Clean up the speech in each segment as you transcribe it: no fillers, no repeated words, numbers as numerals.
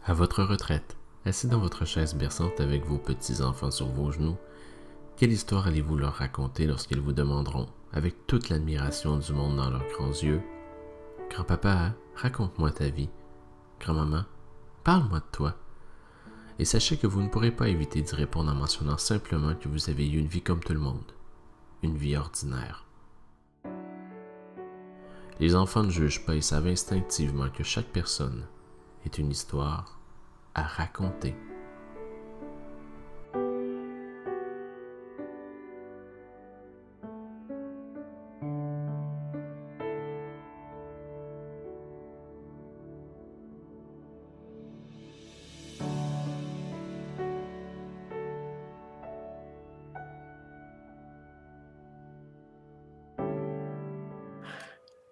À votre retraite, assis dans votre chaise berçante avec vos petits-enfants sur vos genoux, quelle histoire allez-vous leur raconter lorsqu'ils vous demanderont, avec toute l'admiration du monde dans leurs grands yeux, « Grand-papa, raconte-moi ta vie. Grand-maman, parle-moi de toi. » Et sachez que vous ne pourrez pas éviter d'y répondre en mentionnant simplement que vous avez eu une vie comme tout le monde, une vie ordinaire. Les enfants ne jugent pas et savent instinctivement que chaque personne est une histoire à raconter.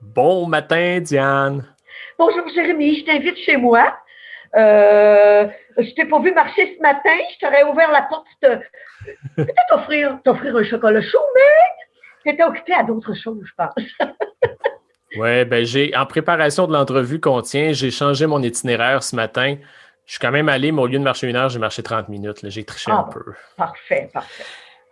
Bon matin, Diane. Bonjour Jérémy, je t'invite chez moi. Je t'ai pas vu marcher ce matin, je t'aurais ouvert la porte, peut-être t'offrir un chocolat chaud, mais tu étais occupé à d'autres choses, je pense. Ouais, ben en préparation de l'entrevue qu'on tient, j'ai changé mon itinéraire ce matin. Je suis quand même allé, mais au lieu de marcher 1 heure, j'ai marché 30 minutes. Là, j'ai triché un Bon, peu. parfait, parfait.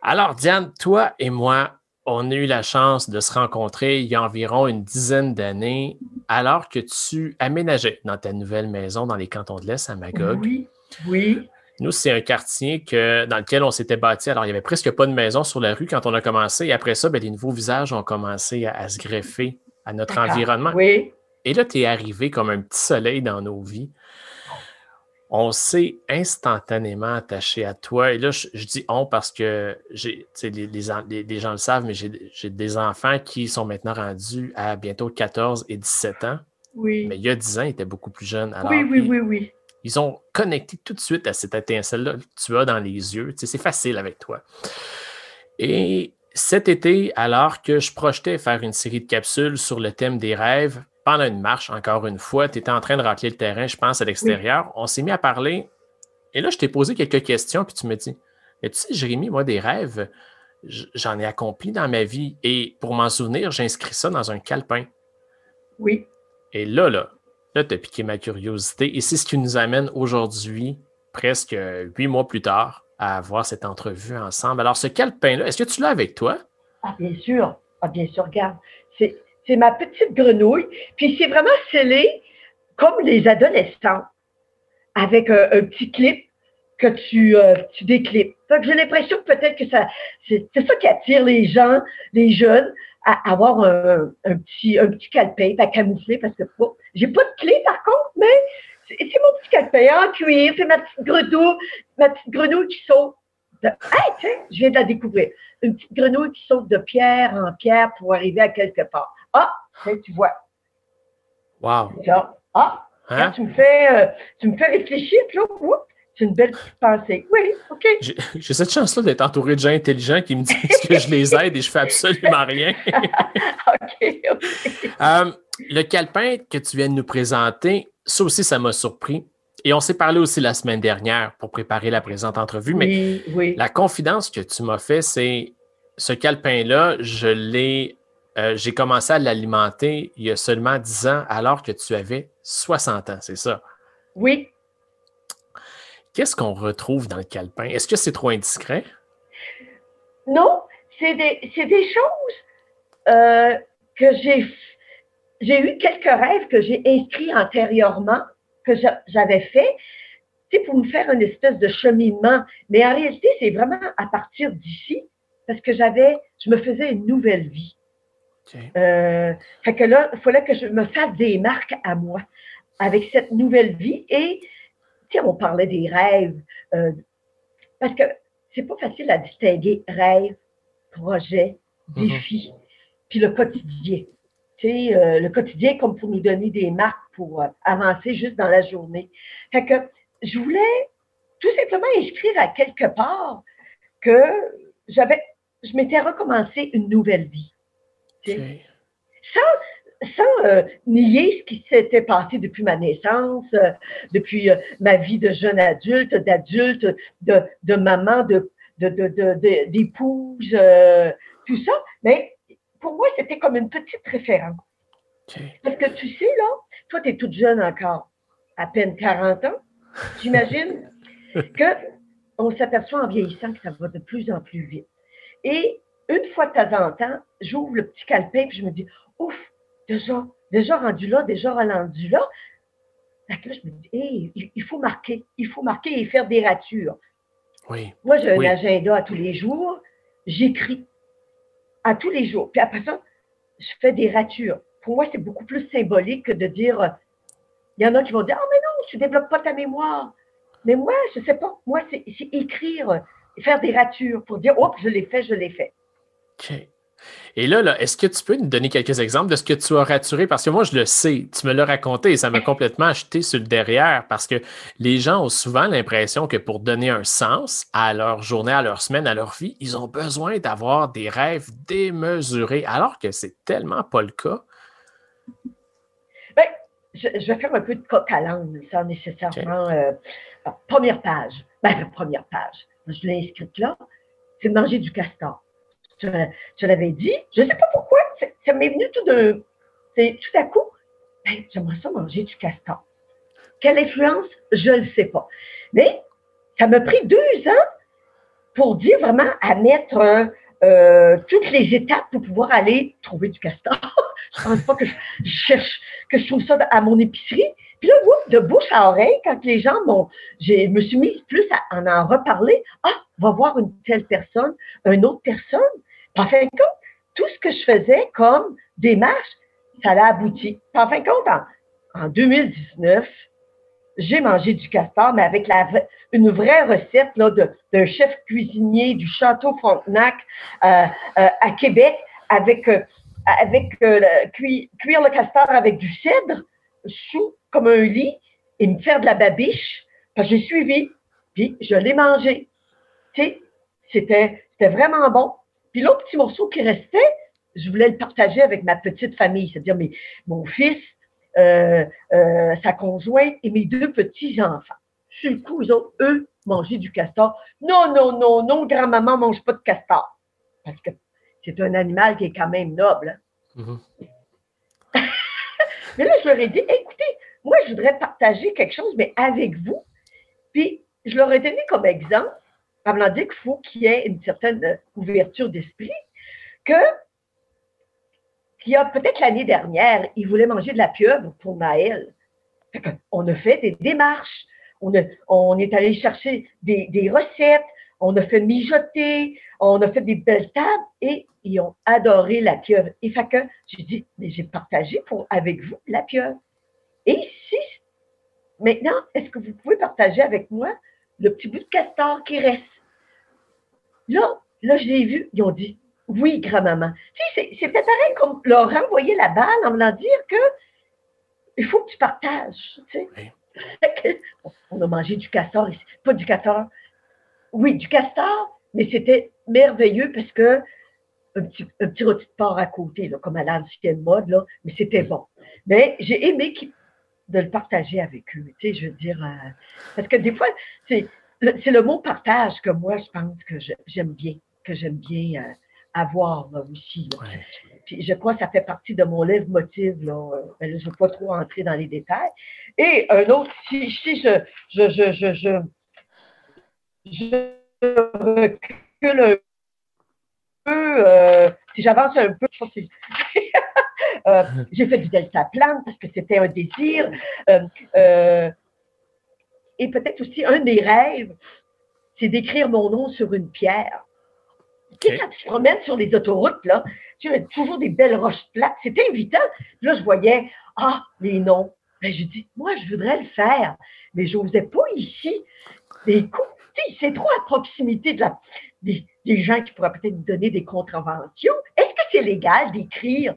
Alors, Diane, toi et moi, on a eu la chance de se rencontrer il y a environ une dizaine d'années, alors que tu aménageais dans ta nouvelle maison dans les cantons de l'Est à Magog. Oui, oui. Nous, c'est un quartier dans lequel on s'était bâti. Alors, il n'y avait presque pas de maison sur la rue quand on a commencé. Et après ça, ben, les nouveaux visages ont commencé à se greffer à notre D'accord, environnement. oui. Et là, tu es arrivé comme un petit soleil dans nos vies. On s'est instantanément attaché à toi. Et là, je dis on parce que les gens le savent, mais j'ai des enfants qui sont maintenant rendus à bientôt 14 et 17 ans. Mais Oui, il y a 10 ans, ils étaient beaucoup plus jeunes. oui, Alors, oui, oui, oui. ils ont connecté tout de suite à cette étincelle-là que tu as dans les yeux. Tu sais, c'est facile avec toi. Et cet été, alors que je projetais faire une série de capsules sur le thème des rêves, pendant une marche, encore une fois, tu étais en train de racler le terrain, je pense, à Oui. l'extérieur. On s'est mis à parler. Et là, je t'ai posé quelques questions, puis tu me dis, mais tu sais, Jérémy, moi, des rêves, j'en ai accompli dans ma vie. Et pour m'en souvenir, j'ai inscrit ça dans un calepin. Oui. Et là, tu as piqué ma curiosité. Et c'est ce qui nous amène aujourd'hui, presque 8 mois plus tard, à avoir cette entrevue ensemble. Alors, ce calepin-là, est-ce que tu l'as avec toi? Ah, bien sûr. Ah, bien sûr, regarde. C'est ma petite grenouille. Puis c'est vraiment scellé comme les adolescents, avec un petit clip que tu déclipes. Donc, j'ai l'impression que peut-être que c'est ça qui attire les gens, les jeunes, à avoir un petit calepin à camoufler parce que j'ai pas de clé par contre, mais c'est mon petit calepin en cuir, c'est ma petite grenouille qui saute. Hey, tiens, je viens de la découvrir. Une petite grenouille qui saute de pierre en pierre pour arriver à quelque part. Ah, tu vois. Wow! Ça. Ah, regarde, Hein? tu me fais réfléchir, puis là, c'est une belle petite pensée. Oui, OK. J'ai cette chance-là d'être entouré de gens intelligents qui me disent que je les aide et je fais absolument rien. OK, OK. Le calepin que tu viens de nous présenter, ça aussi, ça m'a surpris. Et on s'est parlé aussi la semaine dernière pour préparer la présente entrevue, mais Oui, oui. la confidence que tu m'as fait, c'est ce calepin-là, j'ai commencé à l'alimenter il y a seulement 10 ans alors que tu avais 60 ans, c'est ça. Oui. Qu'est-ce qu'on retrouve dans le calepin? Est-ce que c'est trop indiscret? Non, c'est des choses que j'ai eu quelques rêves que j'ai inscrits antérieurement, que j'avais fait, pour me faire une espèce de cheminement. Mais en réalité, c'est vraiment à partir d'ici, parce que je me faisais une nouvelle vie. Okay. Fait que là, il fallait que je me fasse des marques à moi avec cette nouvelle vie. Et, on parlait des rêves, parce que c'est pas facile à distinguer rêve, projet, défi, puis le quotidien. Le quotidien comme pour nous donner des marques pour avancer juste dans la journée. Fait que je voulais tout simplement inscrire à quelque part que je m'étais recommencé une nouvelle vie. Okay. Sans nier ce qui s'était passé depuis ma naissance, depuis ma vie de jeune adulte, d'adulte, de maman, d'épouse, tout ça. Mais pour moi, c'était comme une petite référence. Okay. Parce que tu sais, là, toi, tu es toute jeune encore, à peine 40 ans. J'imagine qu'on s'aperçoit en vieillissant que ça va de plus en plus vite. Et une fois de temps en temps, j'ouvre le petit calepin et je me dis, ouf, déjà rendu là, déjà rendu là. Là, je me dis, hey, il faut marquer et faire des ratures. Oui. Moi, j'ai un Oui. agenda à tous les jours, j'écris à tous les jours. Puis après ça, je fais des ratures. Pour moi, c'est beaucoup plus symbolique que de dire, il y en a qui vont dire, ah, mais non, tu ne développes pas ta mémoire. Mais moi, je ne sais pas. Moi, c'est écrire, faire des ratures pour dire, oh, je l'ai fait. OK. Et là, est-ce que tu peux nous donner quelques exemples de ce que tu as raturé? Parce que moi, je le sais, tu me l'as raconté et ça m'a complètement acheté sur le derrière parce que les gens ont souvent l'impression que pour donner un sens à leur journée, à leur semaine, à leur vie, ils ont besoin d'avoir des rêves démesurés, alors que c'est tellement pas le cas. Bien, je vais faire un peu de coq à l'âne, sans nécessairement. Première page. Première page. Je l'ai inscrite là. C'est de manger du castor. Je l'avais dit. Je ne sais pas pourquoi. Ça m'est venu tout à coup. Ben, j'aimerais ça manger du castor. Quelle influence? Je ne le sais pas. Mais ça m'a pris 2 ans pour dire vraiment à mettre toutes les étapes pour pouvoir aller trouver du castor. Je ne pense pas que je cherche, que je trouve ça à mon épicerie. Puis là, de bouche à oreille, quand les gens je me suis mise plus à en reparler. Ah, on va voir une telle personne, une autre personne. Puis en fin de compte, tout ce que je faisais comme démarche, ça l'a abouti. Puis en fin de compte, en 2019, j'ai mangé du castor, mais avec une vraie recette là, d'un chef cuisinier du Château Frontenac à Québec, avec cuire le castor avec du cèdre sous comme un lit et me faire de la babiche. Parce que j'ai suivi, puis je l'ai mangé. Tu sais, c'était vraiment bon. Puis l'autre petit morceau qui restait, je voulais le partager avec ma petite famille, c'est-à-dire mon fils, sa conjointe et mes 2 petits-enfants. Sur le coup, eux, mangeaient du castor. Non, grand-maman ne mange pas de castor. Parce que c'est un animal qui est quand même noble. Mm-hmm. Mais là, je leur ai dit, écoutez, moi, je voudrais partager quelque chose, mais avec vous. Puis, je leur ai donné comme exemple, en me disant qu'il faut qu'il y ait une certaine ouverture d'esprit, qu'il y a peut-être l'année dernière, ils voulaient manger de la pieuvre pour Maël. On a fait des démarches. On est allé chercher des recettes. On a fait mijoter. On a fait des belles tables et ils ont adoré la pieuvre. Et fait que j'ai dit, mais j'ai partagé avec vous la pieuvre. Et si, maintenant, est-ce que vous pouvez partager avec moi le petit bout de castor qui reste? Là, je l'ai vu, ils ont dit, oui, grand-maman. Tu sais, c'était pareil comme leur renvoyer la balle en voulant dire que il faut que tu partages. Tu sais. Oui. On a mangé du castor ici. Pas du castor. Oui, du castor, mais c'était merveilleux parce que un petit rôti de porc à côté, là, comme à l'ancienne mode, là, mais c'était bon. Mais j'ai aimé de le partager avec eux. Tu sais, je veux dire, parce que des fois, c'est le mot partage que moi, je pense que j'aime bien, avoir là, aussi. Là. Ouais. Puis je crois que ça fait partie de mon leitmotiv. Là, je ne veux pas trop entrer dans les détails. Et un autre, si je recule un peu, si j'avance un peu, j'ai fait du deltaplane parce que c'était un désir. Et peut-être aussi un des rêves, c'est d'écrire mon nom sur une pierre. Okay. Tu sais, quand tu te promènes sur les autoroutes, là, tu as toujours des belles roches plates. C'était invitant. Là, je voyais, les noms. Ben, je dis, moi, je voudrais le faire, mais je n'osais pas ici. C'est trop à proximité des gens qui pourraient peut-être donner des contraventions. Est-ce que c'est légal d'écrire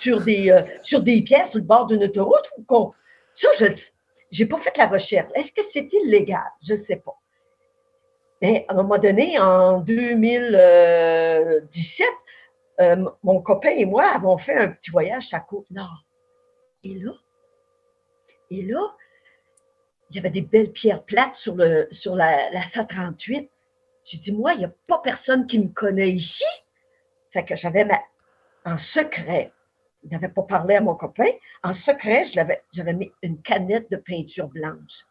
sur des pierres sur le bord d'une autoroute? Ça, je n'ai pas fait la recherche. Est-ce que c'est illégal? Je ne sais pas. Mais à un moment donné, en 2017, mon copain et moi avons fait un petit voyage à Côte-Nord. Et là, il y avait des belles pierres plates sur la 138. J'ai dit, moi, il n'y a pas personne qui me connaît ici. Fait que j'avais en secret, je n'avais pas parlé à mon copain, en secret, j'avais mis une canette de peinture blanche.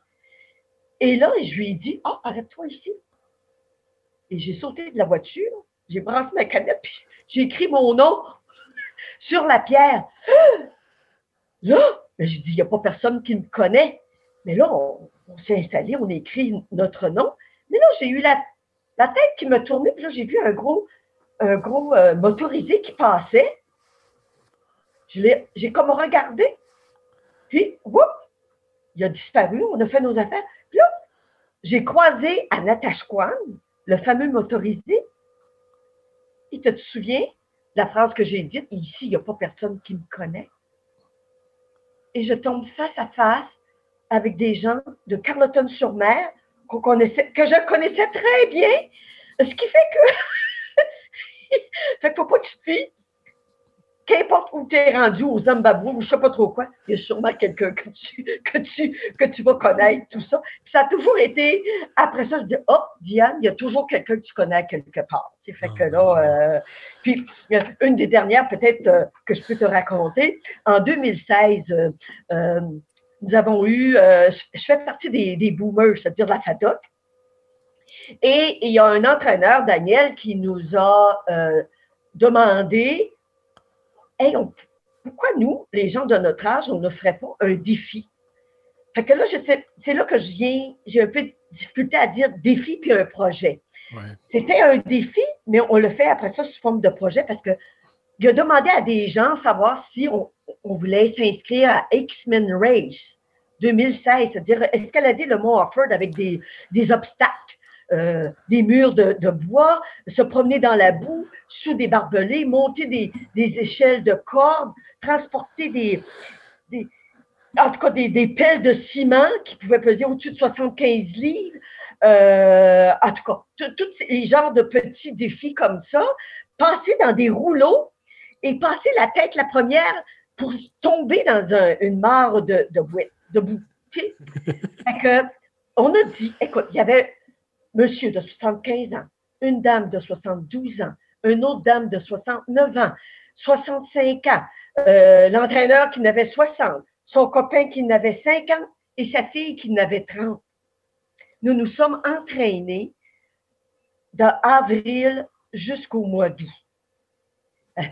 Et là, je lui ai dit, « Ah, arrête-toi ici. » Et j'ai sauté de la voiture, j'ai brassé ma canette, puis j'ai écrit mon nom sur la pierre. Là, j'ai dit, il n'y a pas personne qui me connaît. Mais là, on s'est installé, on a écrit notre nom. Mais là, j'ai eu la tête qui me tournait, puis là, j'ai vu un gros motorisé qui passait. J'ai comme regardé, puis, whoop, il a disparu, on a fait nos affaires. Puis là, j'ai croisé à Natashquan, le fameux motorisé. Et te souviens de la phrase que j'ai dite, ici, il n'y a pas personne qui me connaît. Et je tombe face à face avec des gens de Carleton-sur-Mer que je connaissais très bien. Ce qui fait que fait qu'il ne faut pas que tu te fies. Qu'importe où tu es rendu, au Zimbabwe, ou je ne sais pas trop quoi, il y a sûrement quelqu'un que tu vas connaître, tout ça. Puis ça a toujours été, après ça, je dis, oh, Diane, il y a toujours quelqu'un que tu connais quelque part. C'est fait que là, puis une des dernières, peut-être, que je peux te raconter, en 2016, nous avons eu, je fais partie des boomers, c'est-à-dire de la FADOC, et il y a un entraîneur, Daniel, qui nous a demandé, hey, pourquoi nous, les gens de notre âge, on ne ferait pas un défi? Fait que là, c'est là que j'ai un peu de difficulté à dire défi puis un projet. Ouais. C'était un défi, mais on le fait après ça sous forme de projet parce qu'il a demandé à des gens savoir si on voulait s'inscrire à X-Men Race 2016, c'est-à-dire escalader le mont Offord avec des obstacles. Des murs de bois, se promener dans la boue, sous des barbelés, monter des échelles de cordes, transporter en tout cas des pelles de ciment qui pouvaient peser au-dessus de 75 livres. En tout cas, tous les genres de petits défis comme ça, passer dans des rouleaux et passer la tête la première pour tomber dans une mare de boue. Fait que, on a dit, écoute, il y avait monsieur de 75 ans, une dame de 72 ans, une autre dame de 69 ans, 65 ans, l'entraîneur qui n'avait 60, son copain qui n'avait 50 et sa fille qui n'avait 30. Nous nous sommes entraînés d'avril jusqu'au mois d'août.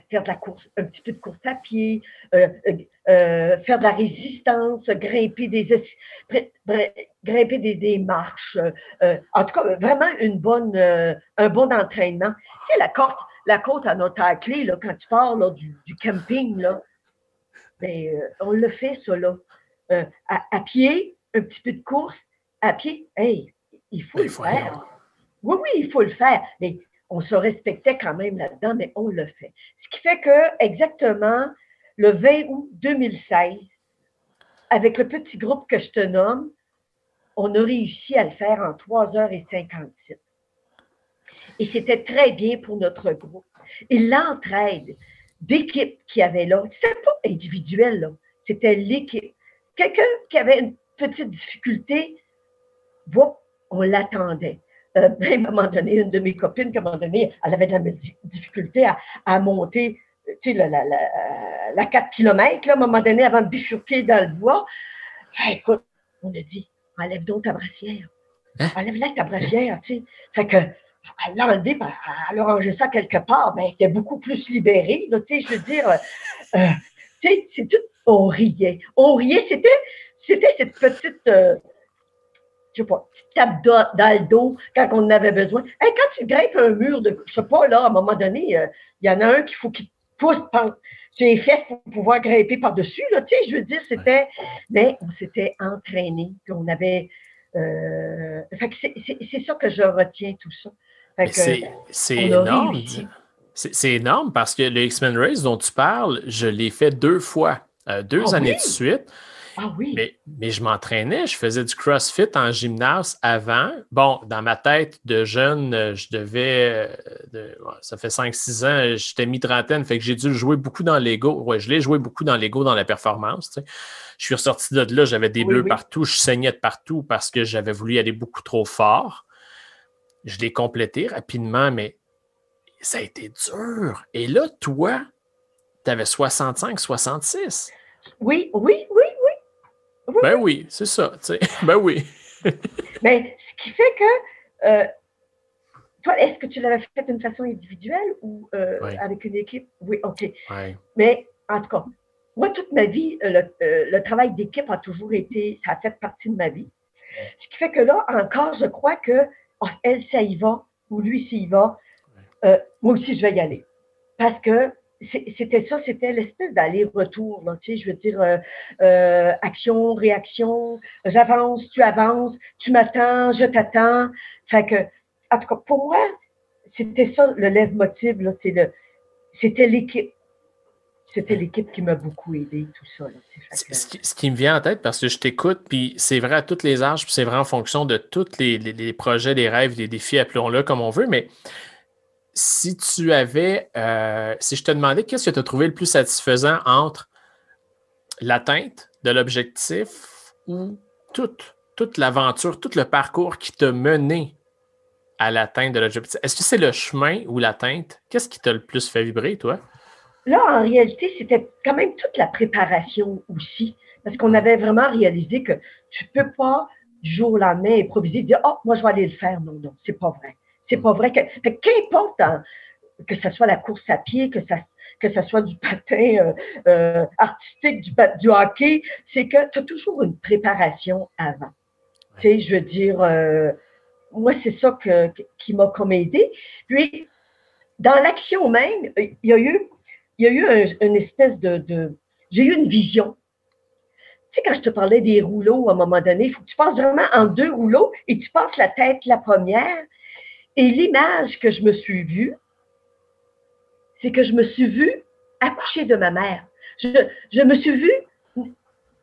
Faire de la course, un petit peu de course à pied, faire de la résistance, grimper des marches. En tout cas, vraiment un bon entraînement. Tu sais, la côte à Notacle, là, quand tu pars là, du camping, là, ben, on le fait, ça, là. À pied, un petit peu de course, à pied, hey, il faut le faire. Oui, il faut le faire. Mais on se respectait quand même là-dedans, mais on le fait. Ce qui fait que, exactement, le 20 août 2016, avec le petit groupe que je te nomme, on a réussi à le faire en 3h57. Et c'était très bien pour notre groupe. Et l'entraide d'équipe qu'il y avait là, c'était pas individuel, là, c'était l'équipe. Quelqu'un qui avait une petite difficulté, bon, on l'attendait. À un moment donné, une de mes copines, à un moment donné, elle avait de la difficulté à monter, tu sais, la 4 km, là, à un moment donné, avant de bifurquer dans le bois. Écoute, on a dit, enlève donc ta brassière. Enlève-la ta brassière, tu sais. Fait que, elle l'a enlevé, elle a rangé ça quelque part, ben, elle était beaucoup plus libérée, là, tu sais, je veux dire, tu sais, c'est tout, on riait, c'était cette petite, je sais pas, petite tape dans le dos quand on en avait besoin. Hey, quand tu grimpes un mur je sais pas, là, à un moment donné, il y en a un qu'il faut qu'il pousse sur les fesses pour pouvoir grimper par-dessus, là, tu sais, je veux dire, mais on s'était entraîné, puis on avait, fait que c'est ça que je retiens, tout ça. C'est énorme. C'est énorme parce que le X-Men Race dont tu parles, je l'ai fait 2 fois, 2 années de suite. Ah oui. Mais je m'entraînais, je faisais du CrossFit en gymnase avant. Bon, dans ma tête de jeune, je devais, ça fait 5-6 ans, j'étais mi-trentaine, fait que j'ai dû jouer beaucoup dans Lego. Ouais, je l'ai joué beaucoup dans Lego dans la performance. Tu sais. Je suis ressorti de là, j'avais des bleus partout, je saignais de partout parce que j'avais voulu y aller beaucoup trop fort. Je l'ai complété rapidement, mais ça a été dur. Et là, toi, tu avais 65-66. Oui. Ben oui, c'est ça. Tu sais. Ben oui. Mais ce qui fait que, toi, est-ce que tu l'avais fait d'une façon individuelle ou Oui. avec une équipe? Oui, OK. Oui. Mais en tout cas, moi, toute ma vie, le travail d'équipe a toujours été, ça a fait partie de ma vie. Ce qui fait que là, encore, je crois que elle, ça y va, ou lui, s'il y va, moi aussi, je vais y aller. Parce que c'était ça, c'était l'espèce d'aller-retour, là, tu sais, je veux dire, action, réaction, j'avance, tu m'attends, je t'attends. Fait que, en tout cas, pour moi, c'était ça le leitmotiv, là, c'était l'équipe. C'était l'équipe qui m'a beaucoup aidé, tout ça. Là, ce qui me vient en tête, parce que je t'écoute, puis c'est vrai à tous les âges, puis c'est vrai en fonction de tous les projets, les rêves, les défis, appelons-le comme on veut, mais si tu avais, si je te demandais qu'est-ce que tu as trouvé le plus satisfaisant entre l'atteinte de l'objectif ou toute l'aventure, tout le parcours qui t'a mené à l'atteinte de l'objectif, est-ce que c'est le chemin ou l'atteinte? Qu'est-ce qui t'a le plus fait vibrer, toi? Là, en réalité, c'était quand même toute la préparation aussi, parce qu'on avait vraiment réalisé que tu ne peux pas du jour au lendemain improviser et dire « Oh, moi, je vais aller le faire. » Non, non, c'est pas vrai. C'est pas vrai. Qu'importe que ce soit la course à pied, que ça soit du patin artistique, du hockey, c'est que tu as toujours une préparation avant. Tu sais, je veux dire, moi, c'est ça qui m'a comme aidé. Puis, dans l'action même, il y a eu une espèce j'ai eu une vision. Tu sais, quand je te parlais des rouleaux, à un moment donné, il faut que tu passes vraiment en 2 rouleaux et tu passes la tête la première. Et l'image que je me suis vue, c'est que je me suis vue accoucher de ma mère. Je me suis vue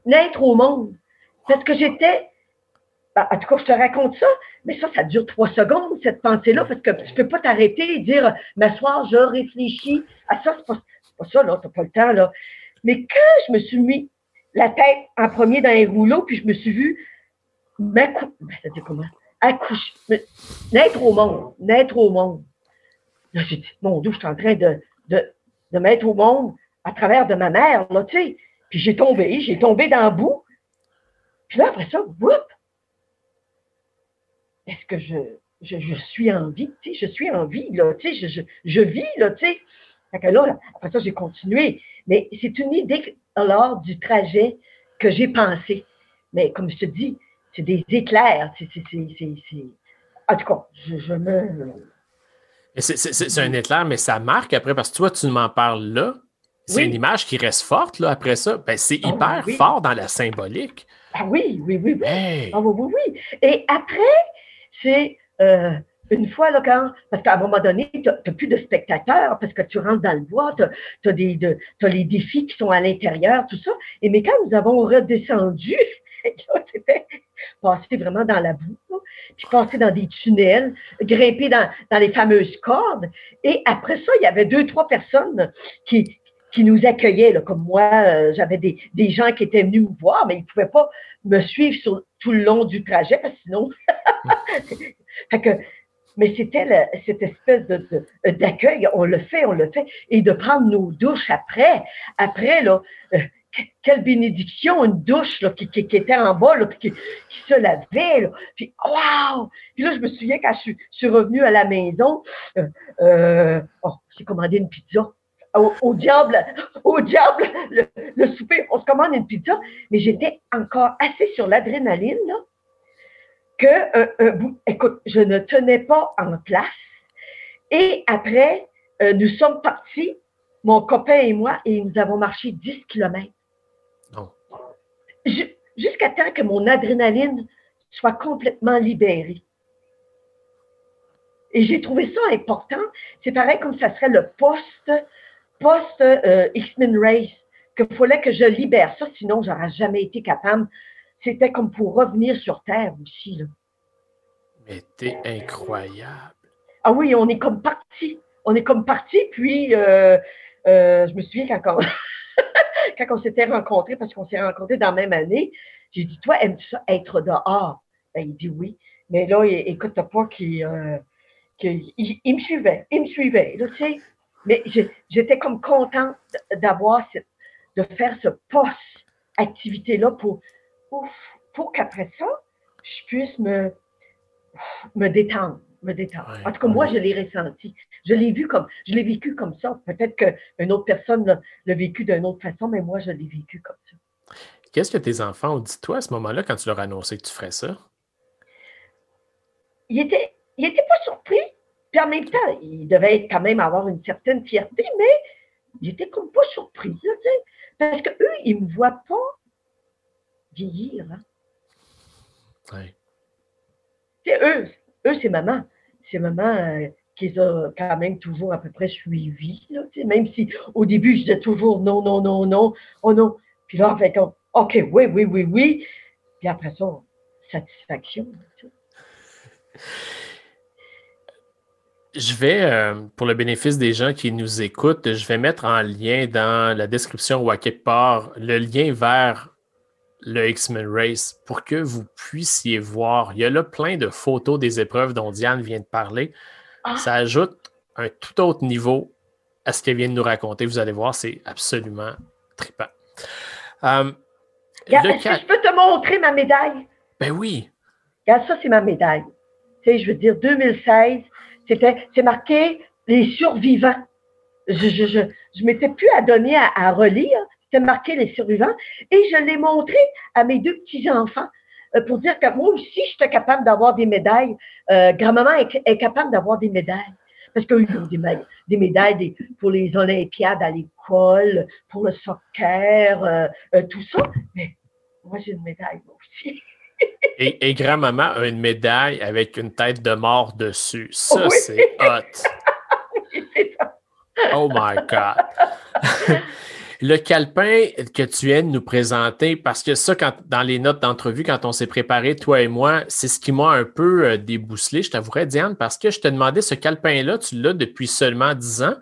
naître au monde. Parce que j'étais... En tout cas, je te raconte ça, mais ça dure 3 secondes, cette pensée-là, parce que tu ne peux pas t'arrêter et dire « M'asseoir, je réfléchis à ça. » C'est pas ça, là, tu n'as pas le temps, là. Mais quand je me suis mis la tête en premier dans un rouleau, puis je me suis vue c'est-à-dire comment? Accoucher, naître au monde. Là, j'ai dit, mon Dieu, je suis en train de mettre au monde à travers de ma mère, là, tu sais. Puis j'ai tombé dans le bout. Puis là, après ça, whoop! Est-ce que je suis en vie? Tu sais, je suis en vie, là, tu sais, je vis, là, tu sais. Fait que là, après ça, j'ai continué. Mais c'est une idée, alors, du trajet que j'ai pensé. Mais comme je te dis, c'est des éclairs. En tout cas, je me... C'est un éclair, mais ça marque après, parce que toi, tu m'en parles là. C'est une image qui reste forte là, après ça. Ben, c'est hyper fort dans la symbolique. Ah oui. Hey. Ah oui. Et après, c'est une fois, là, parce qu'à un moment donné, tu n'as plus de spectateurs parce que tu rentres dans le bois, tu as les défis qui sont à l'intérieur, tout ça. Mais quand nous avons redescendu, c'était passer vraiment dans la boue, là, puis passer dans des tunnels, grimper dans les fameuses cordes. Et après ça, il y avait 2-3 personnes qui nous accueillaient. Là, comme moi, j'avais des gens qui étaient venus me voir, mais ils ne pouvaient pas me suivre tout le long du trajet, parce que sinon... mais c'était cette espèce d'accueil, on le fait, et de prendre nos douches après. Après, là, quelle bénédiction, une douche là, qui était en bas, là, qui se lavait. Là. Puis, waouh! Puis là, je me souviens quand je suis revenue à la maison, j'ai commandé une pizza. Au diable, le souper, on se commande une pizza, mais j'étais encore assez sur l'adrénaline, là, écoute, je ne tenais pas en place. Et après, nous sommes partis, mon copain et moi, et nous avons marché 10 kilomètres. Non. Jusqu'à temps que mon adrénaline soit complètement libérée. Et j'ai trouvé ça important. C'est pareil comme ça serait le post X-Men Race, qu'il fallait que je libère ça, sinon je n'aurais jamais été capable. C'était comme pour revenir sur Terre aussi. Là. Mais t'es incroyable. Ah oui, on est comme parti, puis je me souviens quand on s'était rencontrés, parce qu'on s'est rencontrés dans la même année, j'ai dit, toi, aimes-tu ça être dehors? Ben, il dit oui. Mais là, écoute, t'as pas qu'il me suivait, là, tu sais. Mais j'étais comme contente de faire ce post-activité-là pour qu'après ça, je puisse me détendre, me détendre. Ouais, En tout cas, moi, je l'ai ressenti. Je l'ai vécu comme ça. Peut-être qu'une autre personne l'a vécu d'une autre façon, mais moi, je l'ai vécu comme ça. Qu'est-ce que tes enfants ont dit de toi à ce moment-là quand tu leur as annoncé que tu ferais ça? Il était pas surpris, puis en même temps, il devait être quand même avoir une certaine fierté, mais il était comme pas surpris, là, tu sais, parce qu'eux, ils me voient pas vieillir, hein. Ouais. Tu sais, eux, c'est maman. C'est maman qui les a quand même toujours à peu près suivis, là, tu sais, même si au début, je disais toujours non, non, non, non, oh non. Puis là, en fait, OK, oui, oui, oui, oui. Puis après ça, satisfaction, tu sais. Je vais, pour le bénéfice des gens qui nous écoutent, je vais mettre en lien dans la description ou à quelque part le lien vers le X-Men Race pour que vous puissiez voir. Il y a là plein de photos des épreuves dont Diane vient de parler. Ça ajoute un tout autre niveau à ce qu'elle vient de nous raconter. Vous allez voir, c'est absolument trippant. Regarde, est-ce que je peux te montrer ma médaille? Ben oui. Regarde, ça, c'est ma médaille. Tu sais, je veux dire, 2016, c'est marqué les survivants. Je m'étais plus adonnée à relire. C'était marqué les survivants. Et je l'ai montré à mes deux petits-enfants pour dire que moi aussi, j'étais capable d'avoir des médailles. Grand-maman est capable d'avoir des médailles. Parce qu'ils ont des médailles pour les Olympiades à l'école, pour le soccer, tout ça. Mais moi, j'ai une médaille, moi aussi. Et grand-maman a une médaille avec une tête de mort dessus. Ça, oui. c'est hot. Oui, c'est ça. Oh my God. Le calepin que tu viens de nous présenter, parce que ça, dans les notes d'entrevue, quand on s'est préparé, toi et moi, c'est ce qui m'a un peu débousselé, je t'avouerais, Diane, parce que je te demandais, ce calepin-là, tu l'as depuis seulement 10 ans.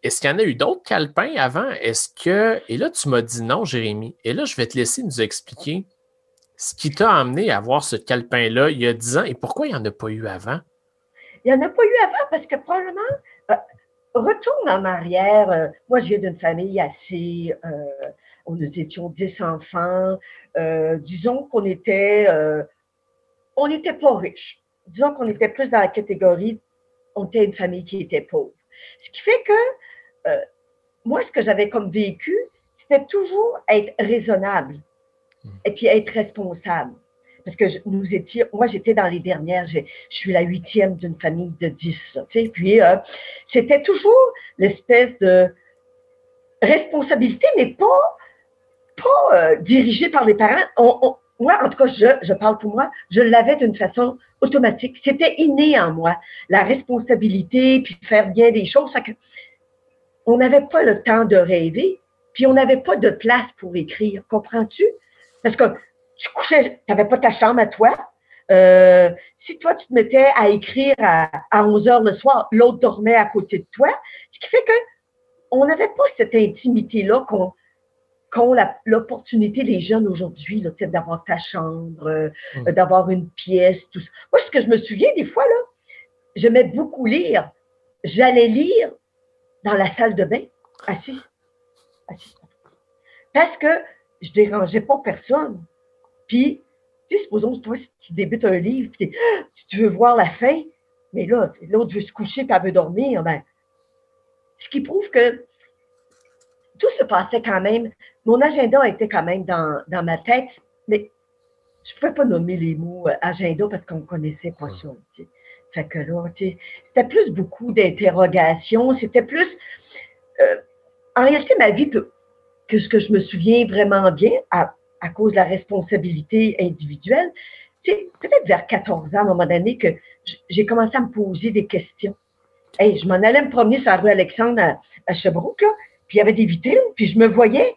Est-ce qu'il y en a eu d'autres calepins avant? Et là, tu m'as dit non, Jérémy. Et là, je vais te laisser nous expliquer ce qui t'a amené à avoir ce calepin-là il y a 10 ans et pourquoi il n'y en a pas eu avant? Il n'y en a pas eu avant parce que probablement, retourne en arrière. Moi, je viens d'une famille assez. Nous étions 10 enfants. Disons qu'on était. On n'était pas riches. Disons qu'on était plus dans la catégorie. On était une famille qui était pauvre. Ce qui fait que moi, ce que j'avais comme vécu, c'était toujours être raisonnable et puis être responsable. Parce que moi, j'étais dans les dernières, je suis la 8e d'une famille de 10. Tu sais, puis, c'était toujours l'espèce de responsabilité, mais pas dirigée par les parents. Moi, en tout cas, je parle pour moi, je l'avais d'une façon automatique. C'était inné en moi, la responsabilité, puis faire bien des choses. On n'avait pas le temps de rêver, puis on n'avait pas de place pour écrire. Comprends-tu? Parce que tu couchais, tu n'avais pas ta chambre à toi. Si toi, tu te mettais à écrire à 11 heures le soir, l'autre dormait à côté de toi. Ce qui fait qu'on n'avait pas cette intimité-là qu'ont l'opportunité les jeunes aujourd'hui, d'avoir ta chambre, d'avoir une pièce, tout ça. Moi, ce que je me souviens des fois, là, j'aimais beaucoup lire. J'allais lire dans la salle de bain, assis. Parce que je dérangeais pas personne. Puis, tu sais, supposons que toi, si tu débutes un livre, puis tu veux voir la fin, mais là, l'autre veut se coucher, puis elle veut dormir, ben, ce qui prouve que tout se passait quand même. Mon agenda était quand même dans ma tête, mais je ne pouvais pas nommer les mots agenda parce qu'on ne connaissait pas ça. Tu sais. Fait que là, tu sais, c'était plus beaucoup d'interrogations, c'était plus... en réalité, ma vie, que ce que je me souviens vraiment bien, à cause de la responsabilité individuelle, c'est peut-être vers 14 ans, à un moment donné, que j'ai commencé à me poser des questions. Hey, je m'en allais me promener sur la rue Alexandre à Sherbrooke, là, puis il y avait des vitrines, puis je me voyais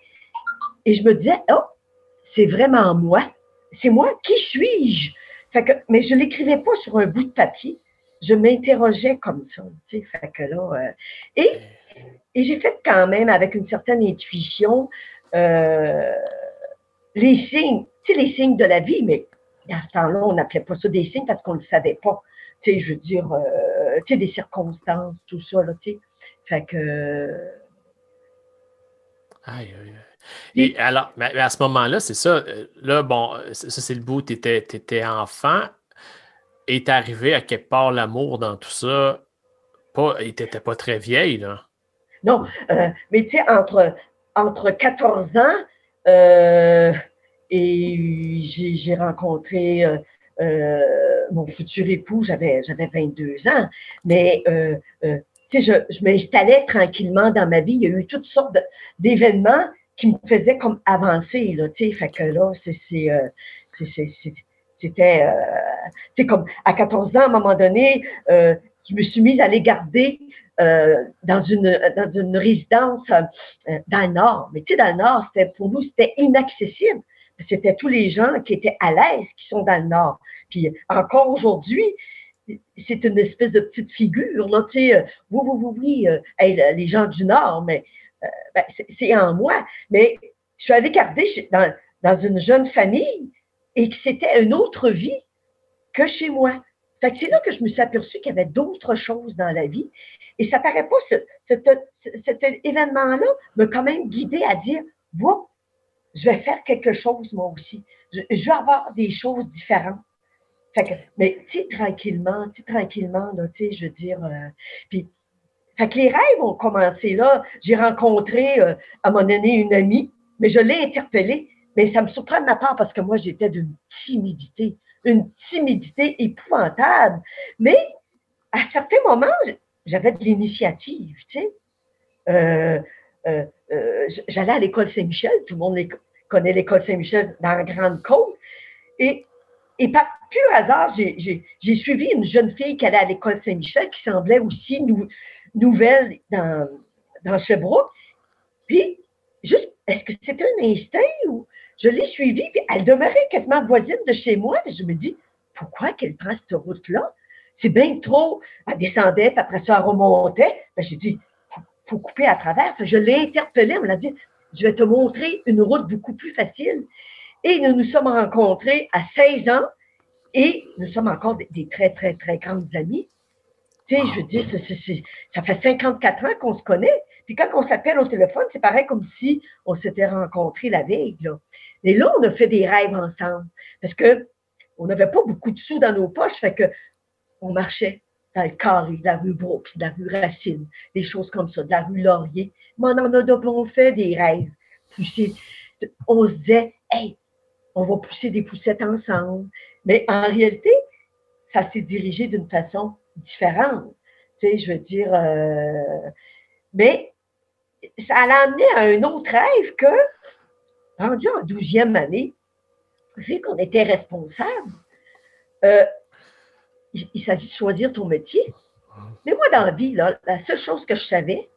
et je me disais, oh, c'est vraiment moi. C'est moi, qui suis-je? Fait que, mais je ne l'écrivais pas sur un bout de papier. Je m'interrogeais comme ça. Tu sais, fait que là, et j'ai fait quand même, avec une certaine intuition, les signes, tu sais, les signes de la vie, mais à ce temps-là, on n'appelait pas ça des signes parce qu'on ne le savait pas. Tu sais, je veux dire, tu sais, des circonstances, tout ça, là, tu sais. Fait que... Aïe, aïe. Et alors, mais à ce moment-là, c'est ça. Là, bon, ça, c'est le bout, tu étais enfant. Est arrivé à quelque part l'amour dans tout ça? Et tu n'étais pas très vieille, là. Non, mais tu sais, entre 14 ans et j'ai rencontré mon futur époux, j'avais 22 ans, mais tu sais, je m'installais tranquillement dans ma vie. Il y a eu toutes sortes d'événements qui me faisaient comme avancer, là, tu sais, fait que là, c'était, comme à 14 ans, à un moment donné, je me suis mise à les garder dans une résidence dans le Nord. Mais tu sais, dans le Nord, pour nous, c'était inaccessible. C'était tous les gens qui étaient à l'aise qui sont dans le Nord. Puis encore aujourd'hui, c'est une espèce de petite figure, là, tu sais, oui, les gens du Nord, mais ben, c'est en moi. Mais je suis allée garder dans une jeune famille et que c'était une autre vie que chez moi. Fait que c'est là que je me suis aperçue qu'il y avait d'autres choses dans la vie. Et ça paraît pas, cet événement-là m'a quand même guidée à dire, bon, je vais faire quelque chose moi aussi. Je vais avoir des choses différentes. Fait que, mais tu sais, tranquillement, là, tu sais, je veux dire, puis, fait que les rêves ont commencé là. J'ai rencontré, à un moment donné, une amie, mais je l'ai interpellée. Mais ça me surprend de ma part parce que moi, j'étais d'une timidité épouvantable. Mais à certains moments, j'avais de l'initiative, tu sais. J'allais à l'école Saint-Michel, tout le monde connaît l'école Saint-Michel dans la Grande Côte. Et par pur hasard, j'ai suivi une jeune fille qui allait à l'école Saint-Michel, qui semblait aussi nouvelle dans Sherbrooke. Puis, juste, est-ce que c'était un instinct ou je l'ai suivie, puis elle demeurait quasiment voisine de chez moi. Puis je me dis, pourquoi qu'elle prend cette route-là? C'est bien trop. Elle descendait, puis après ça, elle remontait. Ben, j'ai dit, faut couper à travers. Je l'ai interpellée, elle me l'a dit, je vais te montrer une route beaucoup plus facile. Et nous nous sommes rencontrés à 16 ans et nous sommes encore des très, très, très grandes amies. Tu sais, je veux dire, ça fait 54 ans qu'on se connaît. Puis quand on s'appelle au téléphone, c'est pareil comme si on s'était rencontrés la veille, là. Et là, on a fait des rêves ensemble. Parce que on n'avait pas beaucoup de sous dans nos poches, fait que on marchait dans le carré, de la rue Brooks, de la rue Racine, des choses comme ça, de la rue Laurier. Mais on fait des rêves. Puis on se disait, hey, on va pousser des poussettes ensemble. Mais en réalité, ça s'est dirigé d'une façon différente. Tu sais, je veux dire, mais ça l'a amené à un autre rêve que, rendu en 12e année, vu qu'on était responsable, il s'agit de choisir ton métier. Mais moi, dans la vie, là, la seule chose que je savais,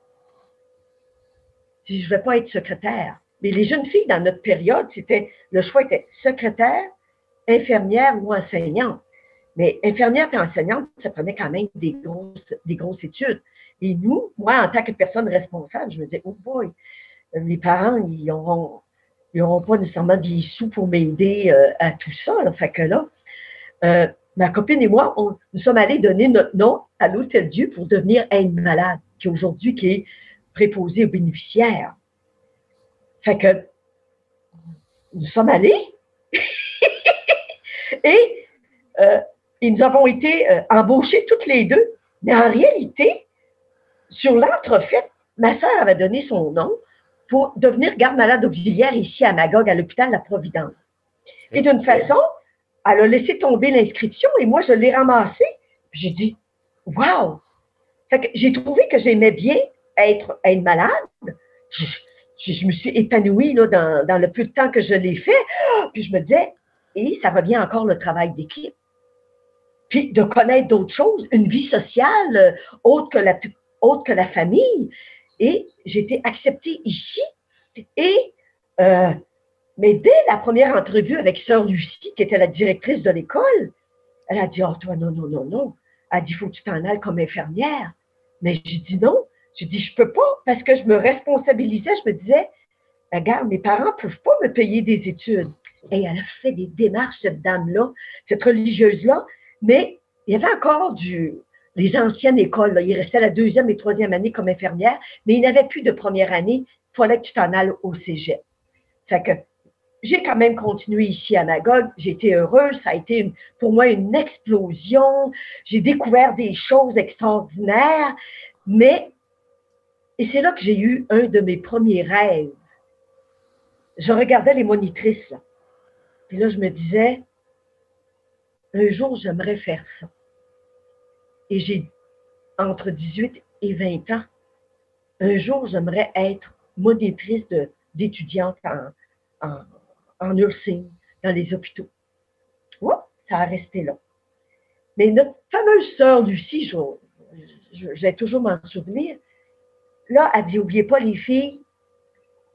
c'est que je ne vais pas être secrétaire. Mais les jeunes filles, dans notre période, le choix était secrétaire, infirmière ou enseignante. Mais infirmière et enseignante, ça prenait quand même des grosses études. Et nous, moi, en tant que personne responsable, je me disais, oh boy, mes parents, ils n'auront pas nécessairement des sous pour m'aider à tout ça. Là. Fait que là, ma copine et moi, nous sommes allés donner notre nom à l'Hôtel Dieu pour devenir aide-malade, qui est préposé aux bénéficiaires. Fait que nous sommes allés et nous avons été embauchés toutes les deux. Mais en réalité, sur l'entrefaite, ma sœur avait donné son nom pour devenir garde-malade auxiliaire ici à Magog, à l'hôpital La Providence. Et d'une façon, elle a laissé tomber l'inscription et moi, je l'ai ramassée. J'ai dit, wow! Fait que j'ai trouvé que j'aimais bien être malade. Je me suis épanouie là, dans le peu de temps que je l'ai fait. Puis je me disais, et ça revient encore le travail d'équipe. Puis de connaître d'autres choses, une vie sociale autre que la famille. Et j'ai été acceptée ici. Et, mais dès la première entrevue avec sœur Lucie, qui était la directrice de l'école, elle a dit, oh toi, non. Elle a dit, il faut que tu t'en ailles comme infirmière. Mais j'ai dit non. J'ai dit, je peux pas, parce que je me responsabilisais. Je me disais, regarde, mes parents ne peuvent pas me payer des études. Et elle a fait des démarches, cette dame-là, cette religieuse-là. Mais il y avait encore les anciennes écoles. Là. Il restait la 2e et 3e année comme infirmière, mais il n'y avait plus de première année. Il fallait que tu t'en ailles au cégep. Fait que j'ai quand même continué ici à Magog. J'ai été heureuse. Ça a été pour moi une explosion. J'ai découvert des choses extraordinaires. Et c'est là que j'ai eu un de mes premiers rêves. Je regardais les monitrices, là. Puis là, je me disais, un jour, j'aimerais faire ça. Et j'ai entre 18 et 20 ans. Un jour, j'aimerais être monitrice d'étudiantes en nursing dans les hôpitaux. Oh, ça a resté là. Mais notre fameuse sœur Lucie, je vais toujours m'en souvenir, là, elle dit, n'oubliez pas les filles,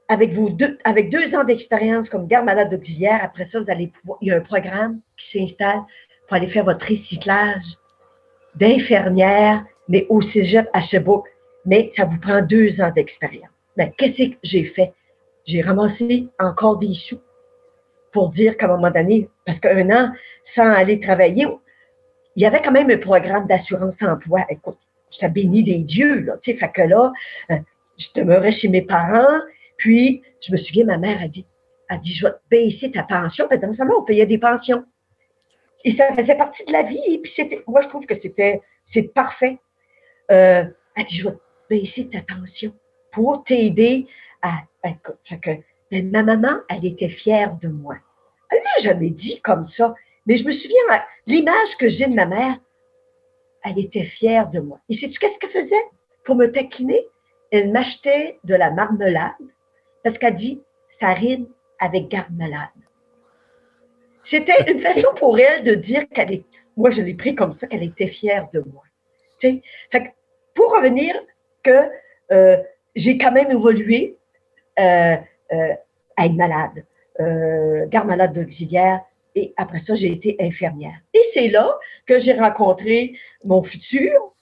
avec 2 ans d'expérience comme garde malade auxiliaire, après ça, il y a un programme qui s'installe pour aller faire votre recyclage d'infirmière, mais au cégep à Sherbrooke. Mais ça vous prend 2 ans d'expérience. Mais qu'est-ce que j'ai fait? J'ai ramassé encore des sous pour dire qu'à un moment donné, parce qu'un an sans aller travailler, il y avait quand même un programme d'assurance-emploi. Écoute, j'étais bénie des dieux, là, tu sais, fait que là, je demeurais chez mes parents, puis je me souviens, ma mère a dit, je vais te baisser ta pension. Dans ce moment, on payait des pensions. Et ça faisait partie de la vie, et puis moi, je trouve que c'est parfait. Elle dit, je vais te baisser ta pension pour t'aider écoute, fait que, ma maman, elle était fière de moi. Elle ne m'a jamais dit comme ça, mais je me souviens, l'image que j'ai de ma mère, elle était fière de moi. Et sais-tu qu'est-ce qu'elle faisait pour me taquiner? Elle m'achetait de la marmelade parce qu'elle dit, ça rime avec garde-malade. C'était une façon pour elle de dire moi je l'ai pris comme ça, qu'elle était fière de moi. Tu sais? Fait que, pour revenir que j'ai quand même évolué à être malade, garde-malade d'auxiliaire, et après ça, j'ai été infirmière. Et c'est là que j'ai rencontré mon futur